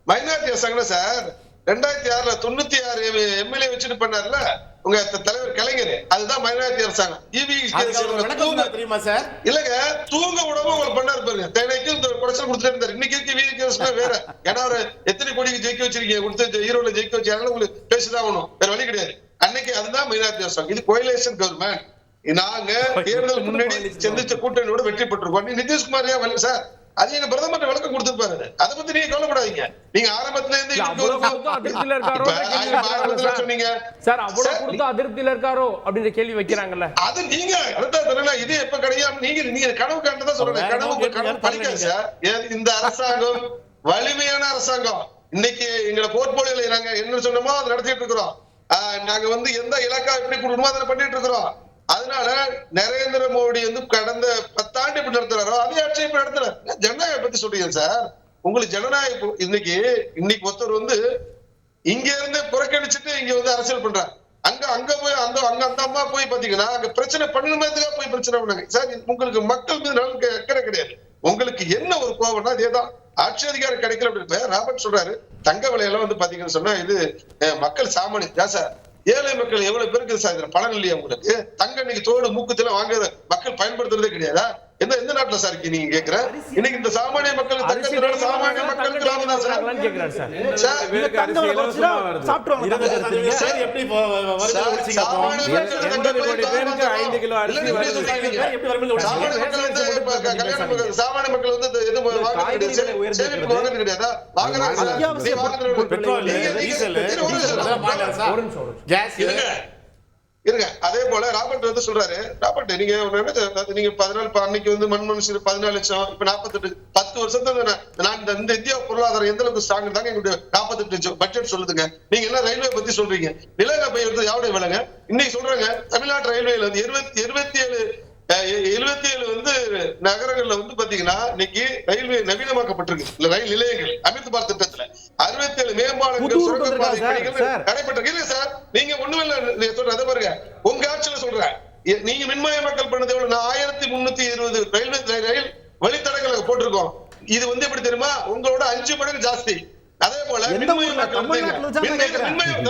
மைனாரிட்டி அரசாங்கம் சார் 2006ல 96 எம்எல்ஏ வச்சுட்டு பண்ணார்ல, உங்க தலைவர் கலைஞர். அதுதான் மைனாரிட்டி அரசாங்கம். தெரியுமா சார்? இல்லங்க, தூங்க விடாம உங்களை பண்ணாரு பாருங்க. தேனைக்கு இந்த பிரச்சனை கொடுத்துட்டே இருந்தாரு. இன்னைக்கு இருக்கு வேற. ஏன்னா ஒரு எத்தனை கோடிக்கு ஜெயிக்க வச்சிருக்கீங்க, கொடுத்து ஈரோடு ஜெயிக்க வச்சாங்க, உங்களுக்கு பேசிதான் ஆகணும், வேற வழி கிடையாது. அன்னைக்கு அதுதான் மைனாரிட்டி அரசாங்கம். இது கோயலேஷன் கவர்மெண்ட். நாங்க தேர்தல் முன்னாடி சந்திச்ச கூட்டணியோட வெற்றி பெற்றிருக்கோம். நிதிஷ்குமார் ஏன் வரல சார்? அது எங்க பிரதமர் விளக்கம் கொடுத்திருப்பாரு. அதை பத்தி நீங்க கவலைப்படாதீங்க. நீங்க ஆரம்பத்துல இருந்து சொன்னீங்க சார், அவ்வளவு கொடுத்து அதிருப்தியில இருக்காரோ அப்படின்ற கேள்வி வைக்கிறாங்கல்ல. அது நீங்க அதான் இது எப்ப கிடையாது. நீங்க கனவு கண்டதான் சொல்றேன். கனவு படிக்காது சார். இந்த அரசாங்கம் வலிமையான அரசாங்கம். இன்னைக்கு எங்களை போர்ட்போலியோல நாங்க என்ன சொன்னோமோ அதை நடத்திட்டு இருக்கிறோம். நாங்க எந்த இலக்கா எப்படி கொடுக்கணுமோ அதை பண்ணிட்டு இருக்கிறோம். அதனால நரேந்திர மோடி கடந்த 10 ஆண்டு எப்படி நடத்துறாரோ அதே ஆட்சி இப்ப நடத்துறாரு. ஜனநாயகம் பத்தி சொல்றீங்க சார். உங்களுக்கு ஜனநாயகம் இன்னைக்கு ஒருத்தர் இங்க இருந்து புறக்கணிச்சுட்டு இங்க அரசியல் பண்றாரு. அங்க போய் அந்த அம்மா போய் பாத்தீங்கன்னா அங்க பிரச்சனை பண்ணுமேதுக்காக போய் பிரச்சனை பண்ணாங்க சார். உங்களுக்கு மக்கள் மீது நலனுக்கு அக்கறை கிடையாது. உங்களுக்கு என்ன ஒரு கோபம்னா இதேதான். ஆட்சி அதிகாரம் கிடைக்கல அப்படின்னு ராபர்ட் சொல்றாரு. தங்க விலையெல்லாம் பாத்தீங்கன்னு சொன்னா இது மக்கள் சாமானியம் சார். ஏழை மக்கள் எவ்வளவு பேருக்கு சார் பலன் இல்லையா உங்களுக்கு? தங்க இன்னைக்கு தோடு மூக்குத்துல வாங்குற மக்கள் பயன்படுத்துறதே கிடையாதா? எந்த நாட்டுல சார் இருக்கு நீங்க கேக்குற? இன்னைக்கு இந்த சாமானிய மக்கள் சாமானிய மக்களுக்கு லாபம் தான் சார். சாமானிய மக்கள் கிடையாதா? இருங்க. அதே போல ராபர்ட் சொல்றாரு. ராபர்ட் நீங்க 14 அன்னைக்கு மன்மோகன் சிங் 14 லட்சம், இப்ப 48. 10 வருஷத்துல நான் இந்த இந்தியா பொருளாதாரம் எந்த அளவுக்கு ஸ்ட்ராங் தாங்க எங்களுடைய 48 லட்சம் பட்ஜெட் சொல்லுதுங்க. நீங்க எல்லாம் ரயில்வே பத்தி சொல்றீங்க. நிலங்க போய் எடுத்து யாருடைய விலைங்க? இன்னைக்கு சொல்றாங்க தமிழ்நாட்டு ரயில்வேல 77 நகரங்கள்ல பாத்தீங்கன்னா இன்னைக்கு ரயில்வே நவீனமாக்கப்பட்டிருக்கு. ரயில் நிலையங்கள் அமிர்த் பாரத் திட்டத்துல 67 மேம்பாலங்கள் நடைபெற்றிருக்கு. இல்ல சார், நீங்க ஒண்ணுமில்ல சொல்ற பாருங்க. உங்க ஆட்சியில சொல்றேன். நீங்க மின்மயமாக்கல் பண்ணது எவ்வளவு? 1320 ரயில் வழித்தடங்களை போட்டிருக்கோம். இது எப்படி தெரியுமா? உங்களோட 5 மடங்கு ஜாஸ்தி. அதே போல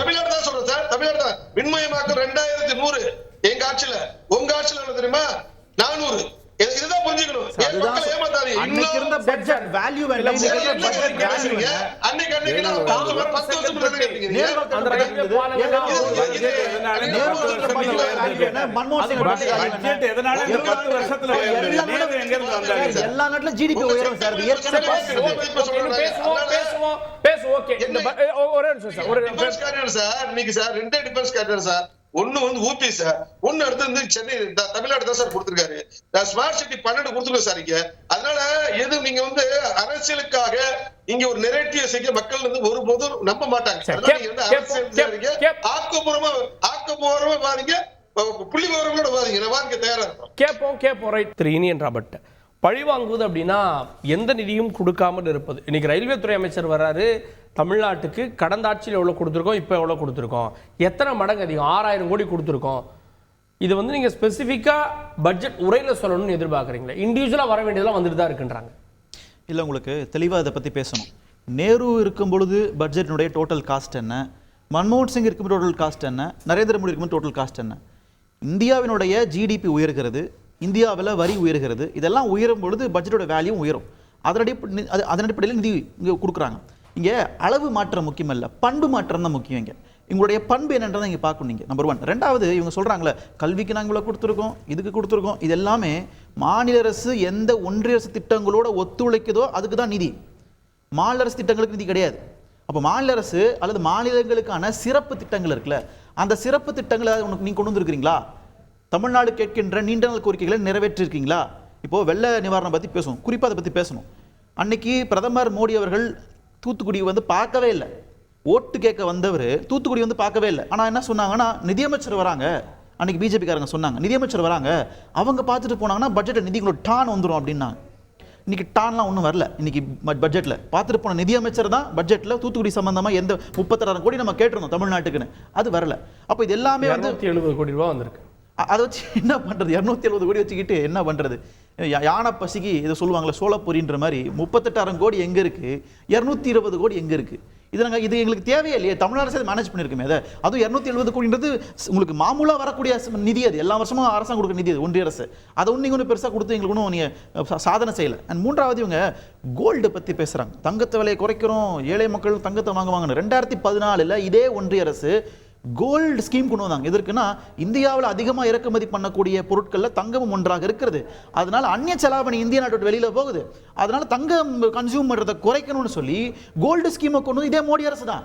தமிழ்நாடு தான் சொல்றேன் சார். தமிழ்நாடு தான் மின்மயமாக்கல் 2100 எங்க ஆட்சியில. உங்க ஆட்சியில தெரியுமா? 400. இதுதான் புரிஞ்சுக்கணும். மக்கள் ஏமாத்தாதீங்க. இன்னைக்கு இருந்த பட்ஜெட் வேல்யூ வேண்டாம். அன்னைக்கு 10 வருஷம் அந்த ரயில்வே பாலங்கள் மன்மோகன் சிங் பட்ஜெட் எதனால இந்த 10 வருஷத்துல எங்க இருந்து வந்தாங்க? எல்லா நாட்டுல ஜிடிபி உயரும் சார். பேசுவோம். ஓகே, ஒரே நிமிஷம் சார். ஒரு டிஃபென்ஸ் காரிடார் சார். இன்னைக்கு சார் 2 டிஃபென்ஸ் காரிடார் சார். ஒண்ணு ஊபி சார், ஒண்ணு அடுத்து சென்னை தமிழ்நாடு தான் சார் கொடுத்திருக்காரு. ஸ்மார்ட் சிட்டி 12 கொடுத்துருக்கோம் சார் இங்க. அதனால எது நீங்க அரசியலுக்காக இங்க ஒரு நெரேட்டிவ் செய்ய மக்கள் ஒருபோதும் நம்ப மாட்டாங்க. ஆக்கப்பூர்வமா வாதிங்க, புள்ளி விவரங்களோட வாதிங்க. நான் வாதிக்க தயாரா இருக்கோம். கேட்போம். ரைட். திரு இனியன் ராபர்ட், பழி வாங்குவது அப்படின்னா எந்த நிதியும் கொடுக்காமல் இருப்பது. இன்னைக்கு ரயில்வே துறை அமைச்சர் வர்றாரு. தமிழ்நாட்டுக்கு கடந்த ஆட்சியில் எவ்வளோ கொடுத்துருக்கோம், இப்போ எவ்வளோ கொடுத்துருக்கோம், எத்தனை மடங்கு அதிகம், 6000 கோடி கொடுத்துருக்கோம். இது நீங்கள் ஸ்பெசிஃபிக்காக பட்ஜெட் உரையில் சொல்லணும்னு எதிர்பார்க்குறீங்களா? இண்டிவிஜுவலாக வர வேண்டியதெல்லாம் வந்துட்டு தான் இருக்குன்றாங்க. இல்லை, உங்களுக்கு தெளிவாக இதை பற்றி பேசணும். நேரு இருக்கும் பொழுது பட்ஜெட்டினுடைய டோட்டல் காஸ்ட் என்ன, மன்மோகன் சிங் இருக்கும் டோட்டல் காஸ்ட் என்ன, நரேந்திர மோடி இருக்கும் டோட்டல் காஸ்ட் என்ன? இந்தியாவினுடைய ஜிடிபி உயர்கிறது, இந்தியாவில் வரி உயர்கிறது. இதெல்லாம் உயரும் பொழுது பட்ஜெட்டோட வேல்யூ உயரும். அதன் அடிப்படையில் நிதி இங்கே கொடுக்குறாங்க. இங்கே அளவு மாற்றம் முக்கியம் இல்லை, பண்பு மாற்றம் தான் முக்கியம். உங்களுடைய பண்பு என்னன்றதை இங்கே பார்க்கணும் நீங்கள். நம்பர் 1. ரெண்டாவது, இவங்க சொல்கிறாங்களே கல்விக்கு நாங்கள் இவ்வளோ கொடுத்துருக்கோம், இதுக்கு கொடுத்துருக்கோம். இது எல்லாமே மாநில அரசு எந்த ஒன்றிய அரசு திட்டங்களோட ஒத்துழைக்குதோ அதுக்கு தான் நிதி. மாநில அரசு திட்டங்களுக்கு நிதி கிடையாது. அப்போ மாநில அரசு அல்லது மாநிலங்களுக்கான சிறப்பு திட்டங்கள் இருக்குல்ல, அந்த சிறப்பு திட்டங்களை நீங்கள் கொண்டு வந்துருக்கிறீங்களா? தமிழ்நாடு கேட்கின்ற நீண்ட நாள் கோரிக்கைகளை நிறைவேற்றிருக்கீங்களா? இப்போது வெள்ள நிவாரணம் பற்றி பேசணும், குறிப்பாக அதை பற்றி பேசணும். அன்னைக்கு பிரதமர் மோடி அவர்கள் தூத்துக்குடி பார்க்கவே இல்லை. ஓட்டு கேட்க வந்தவர் தூத்துக்குடி பார்க்கவே இல்லை. ஆனால் என்ன சொன்னாங்கன்னா, நிதியமைச்சர் வராங்க. அன்னைக்கு பிஜேபிக்காரங்க சொன்னாங்க, நிதியமைச்சர் வராங்க, அவங்க பார்த்துட்டு போனாங்கன்னா பட்ஜெட்டை நிதிகளோட டான் வந்துடும் அப்படின்னாங்க. இன்னைக்கு டான்லாம் ஒன்றும் வரல. இன்னைக்கு பட்ஜெட்டில் பார்த்துட்டு போன நிதியமைச்சர் தான் பட்ஜெட்டில் தூத்துக்குடி சம்பந்தமாக எந்த 36,000 கோடி நம்ம கேட்டிருந்தோம் தமிழ்நாட்டுக்குன்னு, அது வரல. அப்போ இது எல்லாமே 270 கோடி ரூபா வந்திருக்கு. அதை வச்சு என்ன பண்ணுறது? 270 கோடி வச்சுக்கிட்டு என்ன பண்ணுறது? யானை பசிக்கு இதை சொல்லுவாங்களே சோளப்பொரின்ற மாதிரி 38,000 கோடி எங்கே இருக்குது, 220 கோடி எங்கே இருக்குது? இது எங்களுக்கு தேவையே இல்லையே, தமிழ் அரசு மேனேஜ் பண்ணியிருக்குமே அதை. அதுவும் 270 கோடின்றது உங்களுக்கு மாமூலா வரக்கூடிய நிதி, அது எல்லா வருஷமும் அரசாங்கம் கொடுக்குற நிதி, அது ஒன்றிய அரசு. அதை ஒன்று ஒன்று பெருசாக கொடுத்து எங்களுக்கு ஒன்றும் நீங்கள் சாதனை செய்யலை. அண்ட் மூன்றாவது இவங்க கோல்டு பற்றி பேசுகிறாங்க, தங்கத்தை விலையை குறைக்கிறோம், ஏழை மக்கள் தங்கத்தை வாங்குவாங்கன்னு. 2014 இதே ஒன்றிய அரசு கோல்டு ஸ்கீம் கொண்டு வந்தாங்க. எதற்குன்னா இந்தியாவில் அதிகமாக இறக்குமதி பண்ணக்கூடிய பொருட்களில் தங்கமும் ஒன்றாக இருக்கிறது. அதனால அந்நிய செலாவணி இந்திய நாட்டு வெளியில போகுது, அதனால தங்கம் கன்சியூம் பண்றதை குறைக்கணும்னு சொல்லி கோல்டு ஸ்கீமை கொண்டு இதே மோடி அரசு தான்.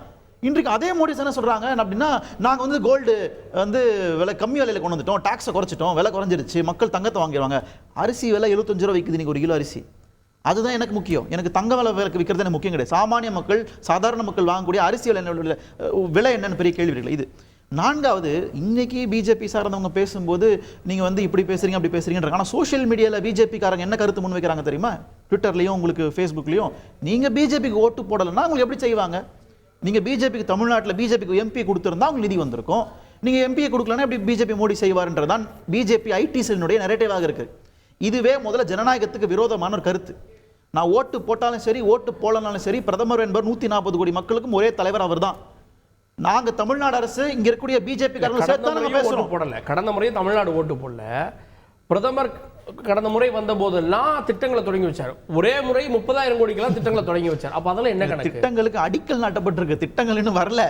இன்றைக்கு அதே மோடி என்ன சொல்றாங்க அப்படின்னா, நாங்க வந்து கோல்டு வந்து விலை கம்மி விலையில கொண்டு வந்துட்டோம், டாக்ஸை குறைச்சிட்டோம், விலை குறைஞ்சிருச்சு, மக்கள் தங்கத்தை வாங்கிடுவாங்க. அரிசி விலை 75 ரூபா விற்குது இன்னைக்கு ஒரு கிலோ அரிசி. அதுதான் எனக்கு முக்கியம். எனக்கு தங்க விலை விற்கிறது எனக்கு முக்கியம் கிடையாது. சாமானிய மக்கள், சாதாரண மக்கள் வாங்கக்கூடிய அரிசி விலை என்னன்னு பெரிய கேள்வி இருக்குது. இது நான்காவது, இன்னைக்கு பிஜேபி சார்ந்தவங்க பேசும்போது நீங்க வந்து இப்படி பேசுறீங்க அப்படி பேசுறீங்க. ஆனால் சோஷியல் மீடியாவில் பிஜேபி காரங்க என்ன கருத்து முன் வைக்கிறாங்க தெரியுமா? ட்விட்டர்லையும் உங்களுக்கு ஃபேஸ்புக்லையும், நீங்க பிஜேபிக்கு ஓட்டு போடலைன்னா உங்களுக்கு எப்படி செய்வாங்க? நீங்க பிஜேபிக்கு தமிழ்நாட்டில் பிஜேபிக்கு எம்பி கொடுத்திருந்தா உங்களுக்கு நிதி வந்திருக்கும், நீங்க எம்பியை கொடுக்கலன்னா எப்படி பிஜேபி மோடி செய்வார்ன்றதான் பிஜேபி ஐடி செல்லுடைய நரேட்டிவாக இருக்கு. இதுவே முதல்ல ஜனநாயகத்துக்கு விரோதமான ஒரு கருத்து. நான் ஓட்டு போட்டாலும் சரி, ஓட்டு போடலனாலும் சரி, பிரதமர் என்பவர் 140 கோடி மக்களுக்கும் ஒரே தலைவர் அவர் தான். நாங்க தமிழ்நாடு அரசு இங்க இருக்கக்கூடிய பிஜேபி காரங்க சேர்த்து நம்ம பேசுறோம். போடல, கடந்த முறை தமிழ்நாடு ஓட்டு போடல. பிரதமர் கடந்த முறை வந்த போதெல்லாம் திட்டங்களை தொடங்கி வச்சார். ஒரே முறை 30,000 கோடிக்கெல்லாம் திட்டங்களை தொடங்கி வச்சார். அப்ப அதெல்லாம் என்ன கணக்கு? திட்டங்களுக்கு அடிக்கல் நாட்டப்பட்டிருக்கு, திட்டங்கள் இன்னும் வரல,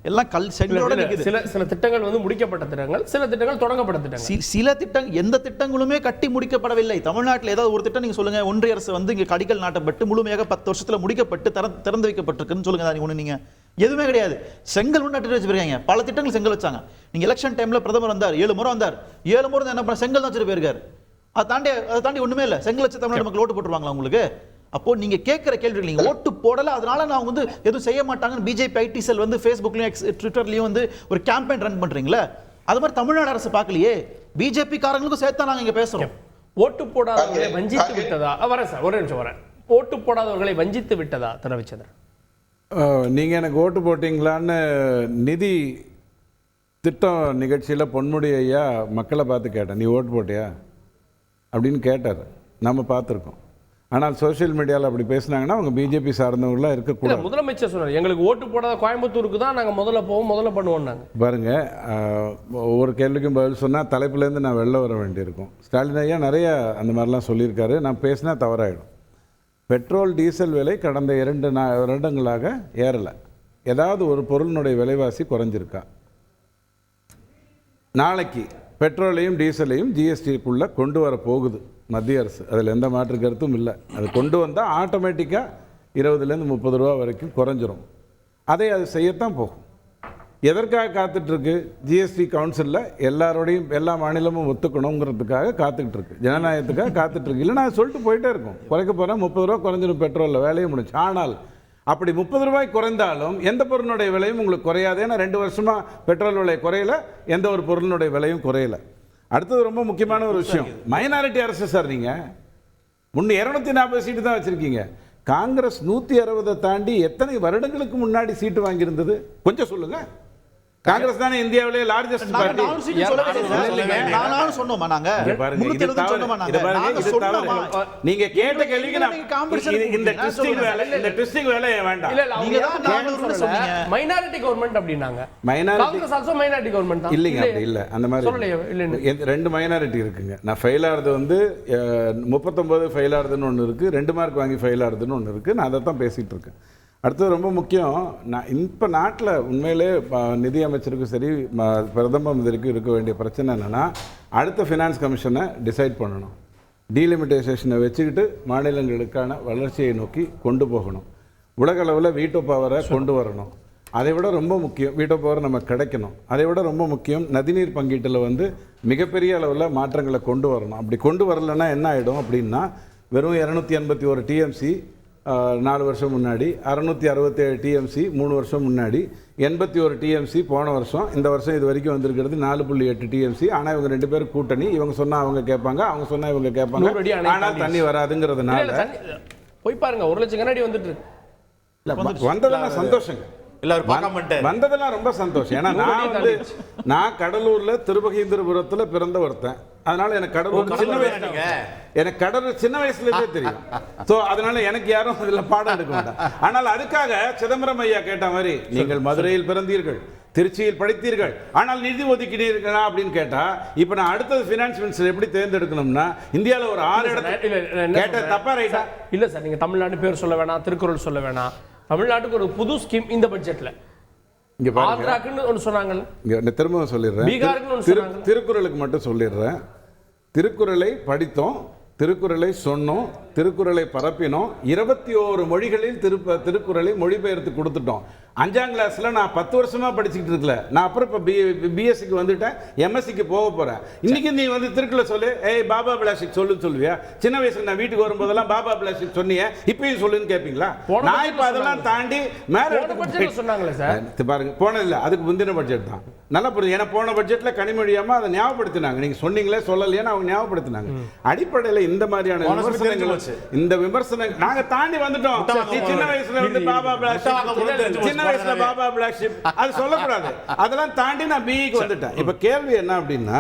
எல்லாம் கல் செங்கலோட இருக்குது. சில திட்டங்கள் வந்து முடிக்கப்பட்ட திட்டங்கள், சில திட்டங்கள் தொடங்கப்பட்ட திட்டங்கள். சில திட்டங்கள், எந்த திட்டங்களுமே கட்டி முடிக்கப்படவில்லை. தமிழ்நாட்டில் ஏதாவது ஒரு திட்டம் நீங்க சொல்லுங்க, ஒன்றிய அரசு வந்து இங்க அடிக்கல் நாட்டப்பட்டு முழுமையாக 10 வருஷத்துல முடிக்கப்பட்டு திறந்து வைக்கப்பட்டிருக்குன்னு சொல்லுங்க. ஒண்ணு நீங்க எதுவுமே கிடையாது. செங்கல் ஒன்று நட்டு வச்சிருக்காங்க, பல திட்டங்கள் செங்கல் வச்சாங்க. நீங்க எலெக்ஷன் டைம்ல பிரதமர் வந்தார், 7 முறை வந்தார், 7 முறை என்ன பண்ண செங்கல் தான் வச்சுட்டு போயிருக்காரு. அதை தாண்டி ஒண்ணுமே இல்லை. செங்கல் வச்சு தமிழ்நாடு மக்கள் ஓட்டு போட்டுருவாங்களா உங்களுக்கு? அப்போ நீங்க கேட்கிற கேள்வி, நீங்க ஓட்டு போடல அதனால நான் வந்து எதுவும் செய்ய மாட்டாங்கன்னு பிஜேபி ஐடி செல் வந்து ஃபேஸ்புக்லயும் ட்விட்டர்லயும் வந்து ஒரு கேம்பெயின் ரன் பண்றீங்களா? அது மாதிரி தமிழ்நாடு அரசு பார்க்கலையே. பிஜேபி காரங்களுக்கும் சேர்த்தா நாங்க இங்க பேசுறோம். ஓட்டு போடாதவர்களை வஞ்சித்து விட்டதா? வரேன் சார், ஒரு நிமிஷம் வரேன். ஓட்டு போடாதவர்களை வஞ்சித்து விட்டதா திரு? நீங்கள் எனக்கு ஓட்டு போட்டிங்களான்னு நிதி திட்டம் நிகழ்ச்சியில் பொன்முடி ஐயா மக்களை பார்த்து கேட்டேன், நீ ஓட்டு போட்டியா அப்படின்னு கேட்டார். நம்ம பார்த்துருக்கோம். ஆனால் சோஷியல் மீடியாவில் அப்படி பேசினாங்கன்னா அவங்க பிஜேபி சார்ந்தவங்களாம் இருக்கக்கூடாது. முதலமைச்சர் சொன்னார், எங்களுக்கு ஓட்டு போடாத கோயம்புத்தூருக்கு தான் நாங்கள் முதல்ல போவோம், முதல்ல பண்ணுவோம். நாங்கள் பாருங்கள், ஒவ்வொரு கேள்விக்கும் பதில் சொன்னால் தலைப்புலேருந்து நான் வெளில வர வேண்டியிருக்கும். ஸ்டாலின் ஐயா நிறைய அந்த மாதிரிலாம் சொல்லியிருக்காரு. நான் பேசினா தவறாயிடும். பெட்ரோல் டீசல் விலை கடந்த 2 வருடங்களாக ஏறலை. ஏதாவது ஒரு பொருளினுடைய விலைவாசி குறைஞ்சிருக்கா? நாளைக்கு பெட்ரோலையும் டீசலையும் ஜிஎஸ்டிக்குள்ளே கொண்டு வர போகுது மத்திய அரசு. அதில் எந்த மாற்று கருத்தும் இல்லை. அது கொண்டு வந்தால் ஆட்டோமேட்டிக்காக 20லேருந்து 30 ரூபா வரைக்கும் குறைஞ்சிரும். அதை அது செய்யத்தான் போகும். எதற்காக காத்துட்ருக்கு? ஜிஎஸ்டி கவுன்சிலில் எல்லாரோடையும் எல்லா மாநிலமும் ஒத்துக்கணுங்கிறதுக்காக காத்துக்கிட்டு இருக்கு, ஜனநாயகத்துக்காக காத்துட்ருக்கு. இல்லைன்னா சொல்லிட்டு போயிட்டே இருக்கும், குறைக்க போகிறேன், 30 ரூபா குறைஞ்சிடும் பெட்ரோலில், வேலையை முடிச்சு. ஆனால் அப்படி 30 ரூபாய் குறைந்தாலும் எந்த பொருளினுடைய விலையும் உங்களுக்கு குறையாது. ஏன்னா 2 வருஷமாக பெட்ரோல் விலை குறையல, எந்த ஒரு பொருளினுடைய விலையும் குறையல. அடுத்தது ரொம்ப முக்கியமான ஒரு விஷயம், மைனாரிட்டி அரசு சார். நீங்கள் முன்ன 240 சீட்டு தான் வச்சுருக்கீங்க. காங்கிரஸ் 160 தாண்டி எத்தனை வருடங்களுக்கு முன்னாடி சீட்டு வாங்கியிருந்தது கொஞ்சம் சொல்லுங்கள். காங்கிரஸ் தானே இந்தியாவிலே லார்ஜஸ்ட் பார்ட்டி. நீங்க கேட்ட கேள்விக்கு இந்த ட்விஸ்டிங் வேலை வேண்டாம். மைனாரிட்டி கவர்மெண்ட் அப்படினாங்க. காங்கிரஸ் ஆல்சோ மைனாரிட்டி கவர்மெண்ட் தான். இல்லைங்க, அப்படி இல்லை. அந்த மாதிரி 2 மைனாரிட்டி இருக்குங்க. நான் ஃபெயில் ஆகிறது வந்து 39 ஃபெயில் ஆகுதுன்னு ஒன்று இருக்குது, 2 மார்க் வாங்கி ஃபெயில் ஆகுதுன்னு ஒன்று இருக்குது. நான் அதை தான் பேசிகிட்டு இருக்கேன். அடுத்தது ரொம்ப முக்கியம், நான் இப்போ நாட்டில் உண்மையிலே நிதி அமைச்சருக்கும் சரி பிரதம மந்திரிக்கும் இருக்க வேண்டிய பிரச்சனை என்னென்னா, அடுத்த ஃபினான்ஸ் கமிஷனை டிசைட் பண்ணணும். டீலிமிட்டைசேஷனை வச்சுக்கிட்டு மாநிலங்களுக்கான வளர்ச்சியை நோக்கி கொண்டு போகணும். உலக அளவில் வீட்டோ பவரை கொண்டு வரணும். அதை விட ரொம்ப முக்கியம், வீட்டோ பவர் நமக்கு கிடைக்கணும். அதை விட ரொம்ப முக்கியம், நதிநீர் பங்கீட்டில் வந்து மிகப்பெரிய அளவில் மாற்றங்களை கொண்டு வரணும். அப்படி கொண்டு வரலைன்னா என்ன ஆகிடும் அப்படின்னா, வெறும் 281 டிஎம்சி 4 வருஷம் முன்னாடி, 667 டிஎம்சி 3 வருஷம் முன்னாடி, 81 டிஎம்சி போன வருஷம், இந்த வருஷம் இது வரைக்கும் வந்திருக்கிறது 4.8 டிஎம்சி. ஆனால் இவங்க 2 பேரும் கூட்டணி, இவங்க சொன்னால் அவங்க கேட்பாங்க, அவங்க சொன்னால் இவங்க கேட்பாங்க. ஆனால் தண்ணி வராதுங்கிறதுனால போய் பாருங்க, 1 லட்சம் கண்ணாடி வந்துட்டு இருக்கு. வந்ததெல்லாம் சந்தோஷங்க, வந்ததெல்லாம் ரொம்ப சந்தோஷம். ஏன்னா நான் கடலூரில் திருபகீந்திரபுரத்தில் பிறந்த ஒருத்தன். அதனால எனக்கு கடலூர் சின்ன வயசுல எனக்கு கடலூர் சின்ன வயசுலேயே தெரியும். ஸோ அதனால எனக்கு யாரும் அதில் பாடம் எடுக்க மாட்டேன். ஆனால் அதுக்காக சிதம்பரம் ஐயா கேட்ட மாதிரி நீங்கள் மதுரையில் பிறந்தீர்கள், திருச்சியில் படித்தீர்கள், ஆனால் நிதி ஒதுக்கினீர்களா அப்படின்னு கேட்டா இப்ப நான் அடுத்தது ஃபினான்ஸ் மினிஸ்டர் எப்படி தேர்ந்தெடுக்கணும்னா இந்தியாவில் ஒரு 6 இடத்துல கேட்ட தப்பா ரைட்டா? இல்ல சார், நீங்க தமிழ்நாடு பேர் சொல்ல வேணாம், திருக்குறள் சொல்ல வேணாம். தமிழ்நாட்டுக்கு ஒரு புது ஸ்கீம் இந்த பட்ஜெட்ல இங்க பாருங்க, ஆந்திராக்குன்னு ஒன்று சொன்னாங்கல்ல, இங்க திரும்ப சொல்லிடுறேன், பீகாருக்குன்னு ஒன்று சொன்னாங்க. திருக்குறளுக்கு மட்டும் சொல்லிடுறேன். திருக்குறளை படித்தோம், திருக்குறளை சொன்னோம், திருக்குறளை பரப்பினோம், 21 மொழிகளில் திருக்குறளை மொழிபெயர்த்து கொடுத்துட்டோம். 5ஆம் கிளாஸ்ல நான் 10 வருஷமா படிச்சுக்கிட்டு இருக்கல, நான் அப்புறம் இப்போ பிஎஸ்சிக்கு வந்துட்டேன், எம்எஸ்சிக்கு போக போறேன். இன்னைக்கு நீ வந்து திருக்குறளை சொல்லு, ஏய் பாபா பிளாஸ்டிக் சொல்லுன்னு சொல்லுவியா? சின்ன வயசுல நான் வீட்டுக்கு வரும்போதெல்லாம் பாபா பிளாஸ்டிக் சொன்னியே, இப்பயும் சொல்லுன்னு கேட்பீங்களா? நான் இப்போ அதெல்லாம் தாண்டி மேல சொன்னாங்களே சார், பாருங்க போனதில்லை, அதுக்கு முந்தின பட்ஜெட் தான். நல்லா புரியுது. ஏன்னா போன பட்ஜெட்ல கனிமொழியாம அதை ஞாபகப்படுத்தினாங்க, நீங்க சொன்னீங்களே சொல்லலையான்னு அவங்க ஞாபகப்படுத்தினாங்க. அடிப்படையில் இந்த மாதிரியான விமர்சனங்கள் நாங்க தாண்டி வந்துட்டோம். சின்ன வயசுல வந்து பாபா பிளாஸ்டிக், சின்ன வயசுல பாபா பிளாஸ்டிக் அது சொல்லக்கூடாது. அதெல்லாம் தாண்டி நான் பிஇக்கு வந்துட்டேன். இப்ப கேள்வி என்ன அப்படின்னா,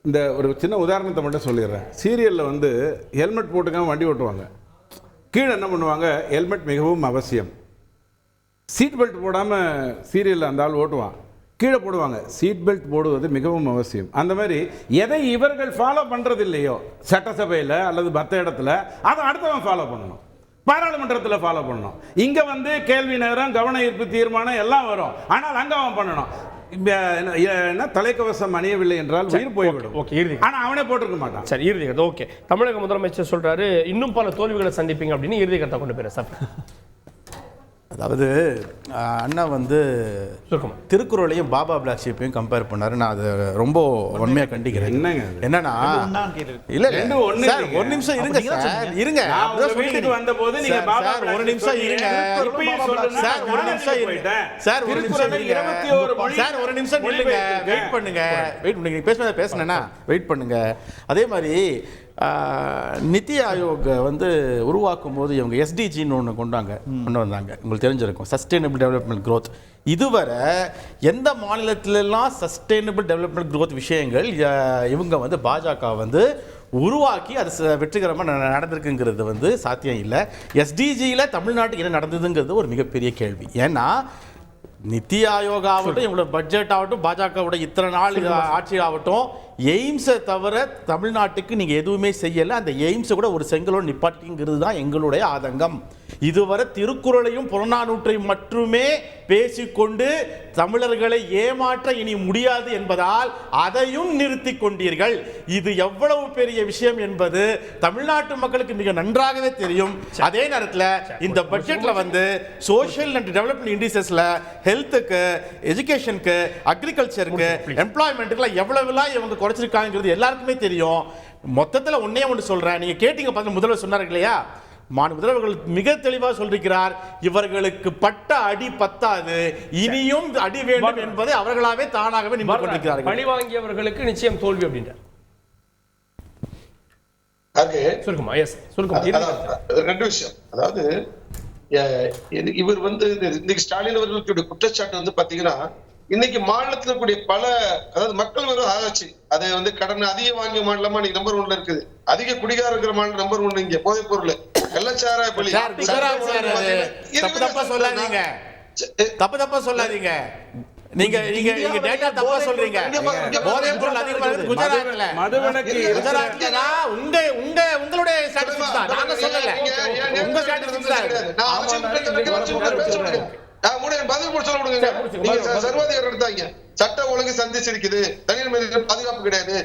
இந்த ஒரு சின்ன உதாரணத்தை மட்டும் சொல்லிடுறேன். சீரியல்ல வந்து ஹெல்மெட் போட்டுக்காம வண்டி ஓட்டுவாங்க, கீழே என்ன பண்ணுவாங்க, ஹெல்மெட் மிகவும் அவசியம். சீட் பெல்ட் போடாம சீரியல்ல அந்த ஆள் ஓட்டுவான், கீழே போடுவாங்க, சீட் பெல்ட் போடுவது மிகவும் அவசியம். அந்த மாதிரி எதை இவர்கள் ஃபாலோ பண்றது இல்லையோ சட்டசபையில் அல்லது மற்ற இடத்துல, அதை அடுத்தவன் ஃபாலோ பண்ணணும், பாராளுமன்றத்தில் ஃபாலோ பண்ணணும். இங்க வந்து கேள்வி நேரம், கவன ஈர்ப்பு தீர்மானம் எல்லாம் வரும், ஆனால் அங்க அவன் பண்ணணும். என்ன தலைக்கவசம் அணியவில்லை என்றால் உயிர் போய்விடும். ஓகே, இறுதி ஆனா அவனே போட்டிருக்க மாட்டான். சரி, இறுதி கருத்து. ஓகே, தமிழக முதலமைச்சர் சொல்றாரு இன்னும் பல தோல்விகளை சந்திப்பீங்க அப்படின்னு இறுதி கருத்தை கொண்டு போயிரு சார். அதாவது அண்ணா வந்து திருக்குறளையும் பாபா பிளாக் ஷீப்பையும் கம்பேர் பண்ணாரு. நான் அதை ரொம்ப உண்மையா கண்டிக்கிறேன். என்னன்னா இல்ல சார், ஒரு நிமிஷம் இருங்க சார், இருங்க. வீட்டுக்கு வந்த போது நீங்க பாபா ஒரு நிமிஷம் இருங்க சார், ஒரு நிமிஷம் இருங்க சார், ஒரு நிமிஷம் சார், ஒரு நிமிஷம் நில்லுங்க, வெயிட் பண்ணுங்க, வெயிட் பண்ணுங்க, பேசுனேன்னா வெயிட் பண்ணுங்க. அதே மாதிரி நிதி ஆயோக் வந்து உருவாக்கும் போது இவங்க எஸ்டிஜின்னு ஒன்று கொண்டு வந்தாங்க. உங்களுக்கு தெரிஞ்சிருக்கும், சஸ்டைனபிள் டெவலப்மெண்ட் க்ரோத். இதுவரை எந்த மாநிலத்திலெல்லாம் சஸ்டைனபிள் டெவலப்மெண்ட் க்ரோத் விஷயங்கள் இவங்க வந்து பாஜக வந்து உருவாக்கி அது வெற்றிகரமாக நடந்திருக்குங்கிறது வந்து சாத்தியம் இல்லை. எஸ்டிஜியில் தமிழ்நாட்டுக்கு என்ன நடந்ததுங்கிறது ஒரு மிகப்பெரிய கேள்வி. ஏன்னா நிதி ஆயோக் ஆகட்டும், இவங்களோட பட்ஜெட் ஆகட்டும், பாஜகவோட இத்தனை நாள் ஆட்சி ஆகட்டும், எய்ம்ஸை தவிர தமிழ்நாட்டுக்கு நீங்கள் எதுவுமே செய்யலை. அந்த எய்ம்ஸை கூட ஒரு செங்கலோடு நிப்பாட்டிங்கிறது தான் எங்களுடைய ஆதங்கம். இதுவரை திருக்குறளையும் புறநானூற்றையும் மட்டுமே பேசிக்கொண்டு தமிழர்களை ஏமாற்ற இனி முடியாது என்பதால் அதையும் நிறுத்தி கொண்டீர்கள். இது எவ்வளவு பெரிய விஷயம் என்பது தமிழ்நாட்டு மக்களுக்கு மிக நன்றாகவே தெரியும். அதே நேரத்தில் இந்த பட்ஜெட்ல வந்து சோஷியல் அண்ட் டெவலப்மெண்ட் இண்டிசஸ்ல ஹெல்த்துக்கு, எஜுகேஷனுக்கு, அக்ரிகல்ச்சருக்கு, எம்ப்ளாய்மெண்ட்டுக்குலாம் எவ்வளவுலாம் இவங்க குறைச்சிருக்காங்கிறது எல்லாருக்குமே தெரியும். மொத்தத்தில் ஒன்று சொல்றேன், நீங்க கேட்டீங்க பார்த்து முதல்வர் சொன்னார்கள் இல்லையா, முதல்வர்கள் மிக தெளிவாக சொல்லிருக்கிறார், இவர்களுக்கு பட்ட அடி பத்தாது, இனியும் அடி வேண்டும் என்பதை அவர்களாவே தானாகவே நின்று கொண்டிருக்கிறார்கள். பழி வாங்கியவர்களுக்கு நிச்சயம் தோல்வி அப்படின்றார். ரெண்டு விஷயம். அதாவது இவர் வந்து இன்னைக்கு ஸ்டாலின் அவர்களுடைய குற்றச்சாட்டு வந்து பாத்தீங்கன்னா, இன்னைக்கு மாநிலத்தில் இருக்கக்கூடிய பல, அதாவது மக்கள் விரோத ஆராய்ச்சி, அதை வந்து கடன் அதிக வாங்கிய மாநிலமா நீங்க நம்பர் 1ல இருக்குது. அதிக குடிகார இருக்கிற மாநிலம் நம்பர் 1 இங்க போதைப் பொருள், கள்ளச்சாராய பலி. தப்பா சொல்லாதீங்க, தப்பா சொல்லாதீங்க. நீங்க டேட்டா தப்பா சொல்றீங்க. போதைப் பொருள் அதிகமா இருக்கு குஜராத்ல, குஜராத்ல. உங்களுடைய ஸ்டாட்டிஸ்டிக்ஸ் தான், நாங்க சொல்லல, உங்க ஸ்டாட்டிஸ்டிக்ஸ் தான். சர்வாதிகாரம் நடத்தாங்க, சட்ட ஒழுங்கு சந்திச்சிருக்குது, தனியார் மனிதர்கள் பாதுகாப்பு கிடையாது,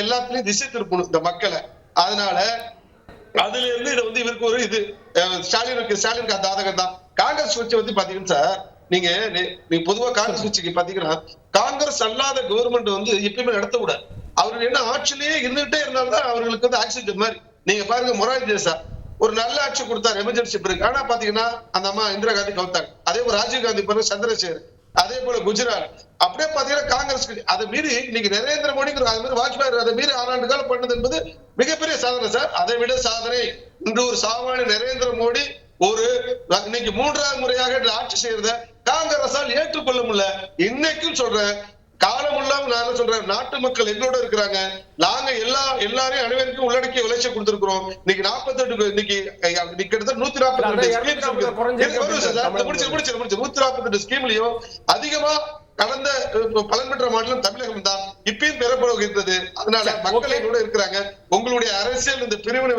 எல்லாத்துலயும் திசை திருப்பணும் இந்த மக்களை. அதனால அதுல இருந்து இதை வந்து இவருக்கு ஒரு இது ஸ்டாலினுக்கு அந்த ஆதகம் தான். காங்கிரஸ் கட்சி வந்து பாத்தீங்கன்னா சார், நீங்க பொதுவா காங்கிரஸ் கட்சிக்கு பாத்தீங்கன்னா, காங்கிரஸ் அல்லாத கவர்மெண்ட் வந்து எப்பயுமே நடத்த கூடாது. அவர்கள் என்ன ஆட்சியிலேயே இருந்துகிட்டே இருந்தால்தான் அவர்களுக்கு வந்து ஆக்சிஜன் மாதிரி. நீங்க பாருங்க, மொரார்ஜி தேசாய் ஒரு நல்ல ஆட்சி கொடுத்தாரு எமர்ஜென்சி பிறகு. ஆனா பாத்தீங்கன்னா அந்த அம்மா இந்திரா காந்தி கவுத்தாங்க. அதே போல ராஜீவ் காந்தி பிறகு சந்திரசேகர், அதே போல குஜராத். அப்படியே பாத்தீங்கன்னா காங்கிரஸ் அதை மீறி இன்னைக்கு நரேந்திர மோடி, அது மாதிரி வாஜ்பாய் அதை மீறி 6 ஆண்டு காலம் பண்ணது என்பது மிகப்பெரிய சாதனை சார். அதை விட சாதனை இன்று ஒரு சாமானிய நரேந்திர மோடி ஒரு இன்னைக்கு 3வது முறையாக ஆட்சி செய்யறத காங்கிரஸால் ஏற்றுக்கொள்ள முடியல. இன்னைக்கும் சொல்றேன், காலமுள்ளாம நான் என்ன சொல்றேன், நாட்டு மக்கள் எங்களோட இருக்கிறாங்க. நாங்க எல்லாரையும் அனைவருக்கும் உள்ளடக்கிய விளைச்ச கொடுத்திருக்கிறோம். இன்னைக்கு 48 இன்னைக்கு கிட்டத்தட்ட 148 ஸ்கீம்லயும் அதிகமா கடந்த பலன் பெற்ற மாநிலம் தமிழகம் தான், இப்பயும் பெறப்படுகிறது. அதனால மக்கள் கூட இருக்கிறாங்க. உங்களுடைய அரசியல் இந்த பிரிவினை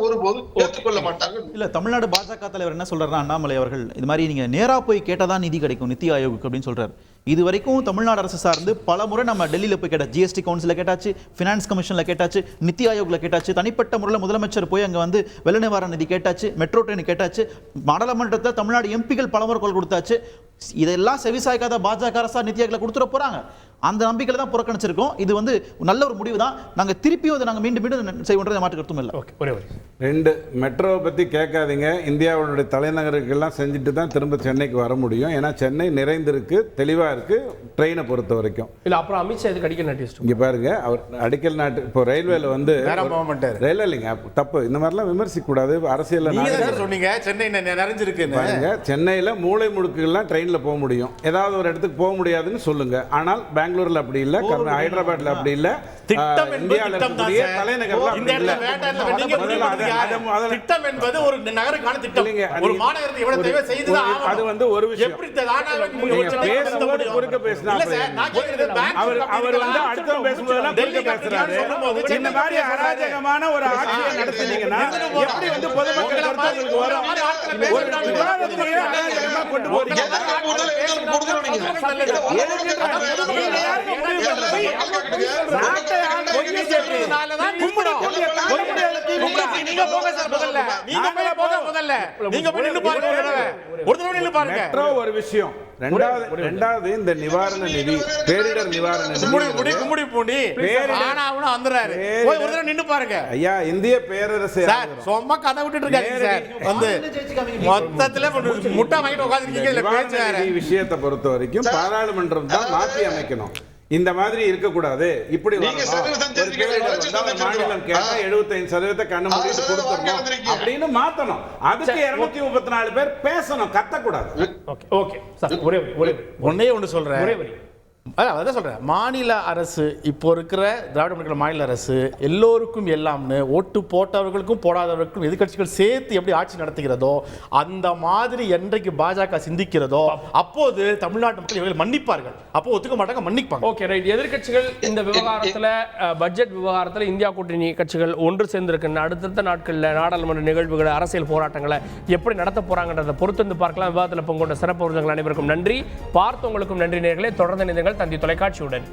ஒருபோதும் ஏற்றுக்கொள்ள மாட்டாங்க. இல்ல, தமிழ்நாடு பாஜக தலைவர் என்ன சொல்றாருன்னா, அண்ணாமலை அவர்கள் இது மாதிரி நீங்க நேரா போய் கேட்டாதான் நிதி கிடைக்கும் நித்தி ஆயோக் அப்படின்னு சொல்றாரு. இது வரைக்கும் தமிழ்நாடு அரசு சார்ந்து பல முறை நம்ம டெல்லியில போய் கேட்டா, ஜிஎஸ்டி கவுன்சில கேட்டாச்சு, பினான்ஸ் கமிஷன்ல கேட்டாச்சு, நித்தி ஆயோக்ல கேட்டாச்சு, தனிப்பட்ட முறையில் முதலமைச்சர் போய் அங்க வந்து வெள்ள நிவாரண நிதி கேட்டாச்சு, மெட்ரோ ட்ரெயின் கேட்டாச்சு, நாடாளுமன்றத்தில் தமிழ்நாடு எம்பிகள் பலமுறை குரல் கொடுத்தாச்சு. இதெல்லாம் செவிசாய்க்காத பாஜக அரசா நிதி ஆயோக்ல கொடுத்துட போறாங்க. அந்த நம்பிக்கையில தான் புறக்கணிச்சிருக்கோம். இது வந்து நல்ல ஒரு முடிவு தான். நாங்க திருப்பியும் அதை நாங்க மீண்டும் செய்வோன்றதை மாற்று கருத்தும் இல்லை. ஒரே 2 மெட்ரோவை பற்றி கேட்காதீங்க. இந்தியாவுடைய தலைநகருக்கெல்லாம் செஞ்சுட்டு தான் திரும்ப சென்னைக்கு வர முடியும். ஏன்னா சென்னை நிறைந்திருக்கு, தெளிவாக இருக்கு ட்ரெயினை பொறுத்த வரைக்கும். இல்லை, அப்புறம் அமித்ஷா இதுக்கு அடிக்கல் நாட்டி இங்கே பாருங்க, அவர் அடிக்கல் நாட்டு இப்போ ரயில்வேல வந்து ரயில் இல்லைங்க, தப்பு. இந்த மாதிரிலாம் விமர்சிக்க கூடாது. அரசியல் சொன்னீங்க சென்னை நிறைஞ்சிருக்கு பாருங்க, சென்னையில் மூளை முடுக்குகள்லாம் ட்ரெயினில் போக முடியும். ஏதாவது ஒரு இடத்துக்கு போக முடியாதுன்னு சொல்லுங்க. ஆனால் பெங்களூர்ல அப்படி இல்ல, ஹைதராபாத்ல அப்படி இல்ல, திட்டம் இந்தியால இருக்கக்கூடிய தலைநகர்ல அப்படி இல்ல. திட்டம் என்பது ஒரு நகருக்கான திட்டம். ஒரு மாநகரத்துக்கு எவ்வளவு தேவை செய்துதான் ஆகணும். அது வந்து ஒரு விஷயம். எப்படி தானாவே பேசும்போது குறுக்க பேசினா அவர் வந்து அடுத்தவங்க பேசும்போதெல்லாம் குறுக்க பேசுறாரு. இந்த மாதிரி அராஜகமான ஒரு ஆட்சியை நடத்துனீங்கன்னா எப்படி வந்து பொதுமக்கள் கருத்துக்களுக்கு வரும்? ஒரு விவாதத்தையே அராஜகமா கொண்டு போறீங்க. ஒரு விஷயம். ரெண்டாவது இந்த நிவாரண நிதி, பேரிடர் நிவாரண நிதி, ஐயா இந்திய பேரரசு சும்மா கதை விட்டுட்டு இருக்காங்க. வந்து மொத்தத்துல முட்டை வாங்கிட்டு உட்கார்ந்திருக்கீங்க. விஷயத்தை பொறுத்த வரைக்கும் பாராளுமன்றம் தான் மாற்றி அமைக்கணும். இந்த மாதிரி இருக்கக்கூடாது. இப்படி மாநிலம் கேட்டா 75% கண்ணு மூடிட்டு கொடுத்துடணும் அப்படின்னு மாத்தணும். அதுக்கு 234 பேர் பேசணும், கத்தக்கூடாது. ஒன்னே ஒன்று சொல்றேன், அதான் சொல்றேன். மாநில அரசு, இப்போ இருக்கிற திராவிட முன்னேற்ற மாநில அரசு எல்லோருக்கும் எல்லாம்னு ஓட்டு போட்டவர்களுக்கும் போடாதவர்களுக்கும் எதிர்க்கட்சிகள் சேர்த்து எப்படி ஆட்சி நடத்துகிறதோ அந்த மாதிரி என்றைக்கு பாஜக சிந்திக்கிறதோ அப்போது தமிழ்நாட்டு மக்கள் இவர்கள் மன்னிப்பார்கள். அப்போ ஒத்துக்க மாட்டாங்க, மன்னிப்பாங்க. Okay, right. எதிர்க்கட்சிகள் இந்த விவகாரத்தில், பட்ஜெட் விவகாரத்தில் இந்தியா கூட்டணி கட்சிகள் ஒன்று சேர்ந்திருக்கின்ற அடுத்தடுத்த நாட்களில் நாடாளுமன்ற நிகழ்வுகளை, அரசியல் போராட்டங்களை எப்படி நடத்த போறாங்கன்றதை பொறுத்திருந்து பார்க்கலாம். விவாதத்தில் பங்கு கொண்ட சிறப்பு விருதுகள் அனைவருக்கும் நன்றி. பார்த்தவங்களுக்கும் நன்றி நேயர்களே. தொடர்ந்து இணைந்தீர்கள் தந்தி தொலைக்காட்சியுடன்.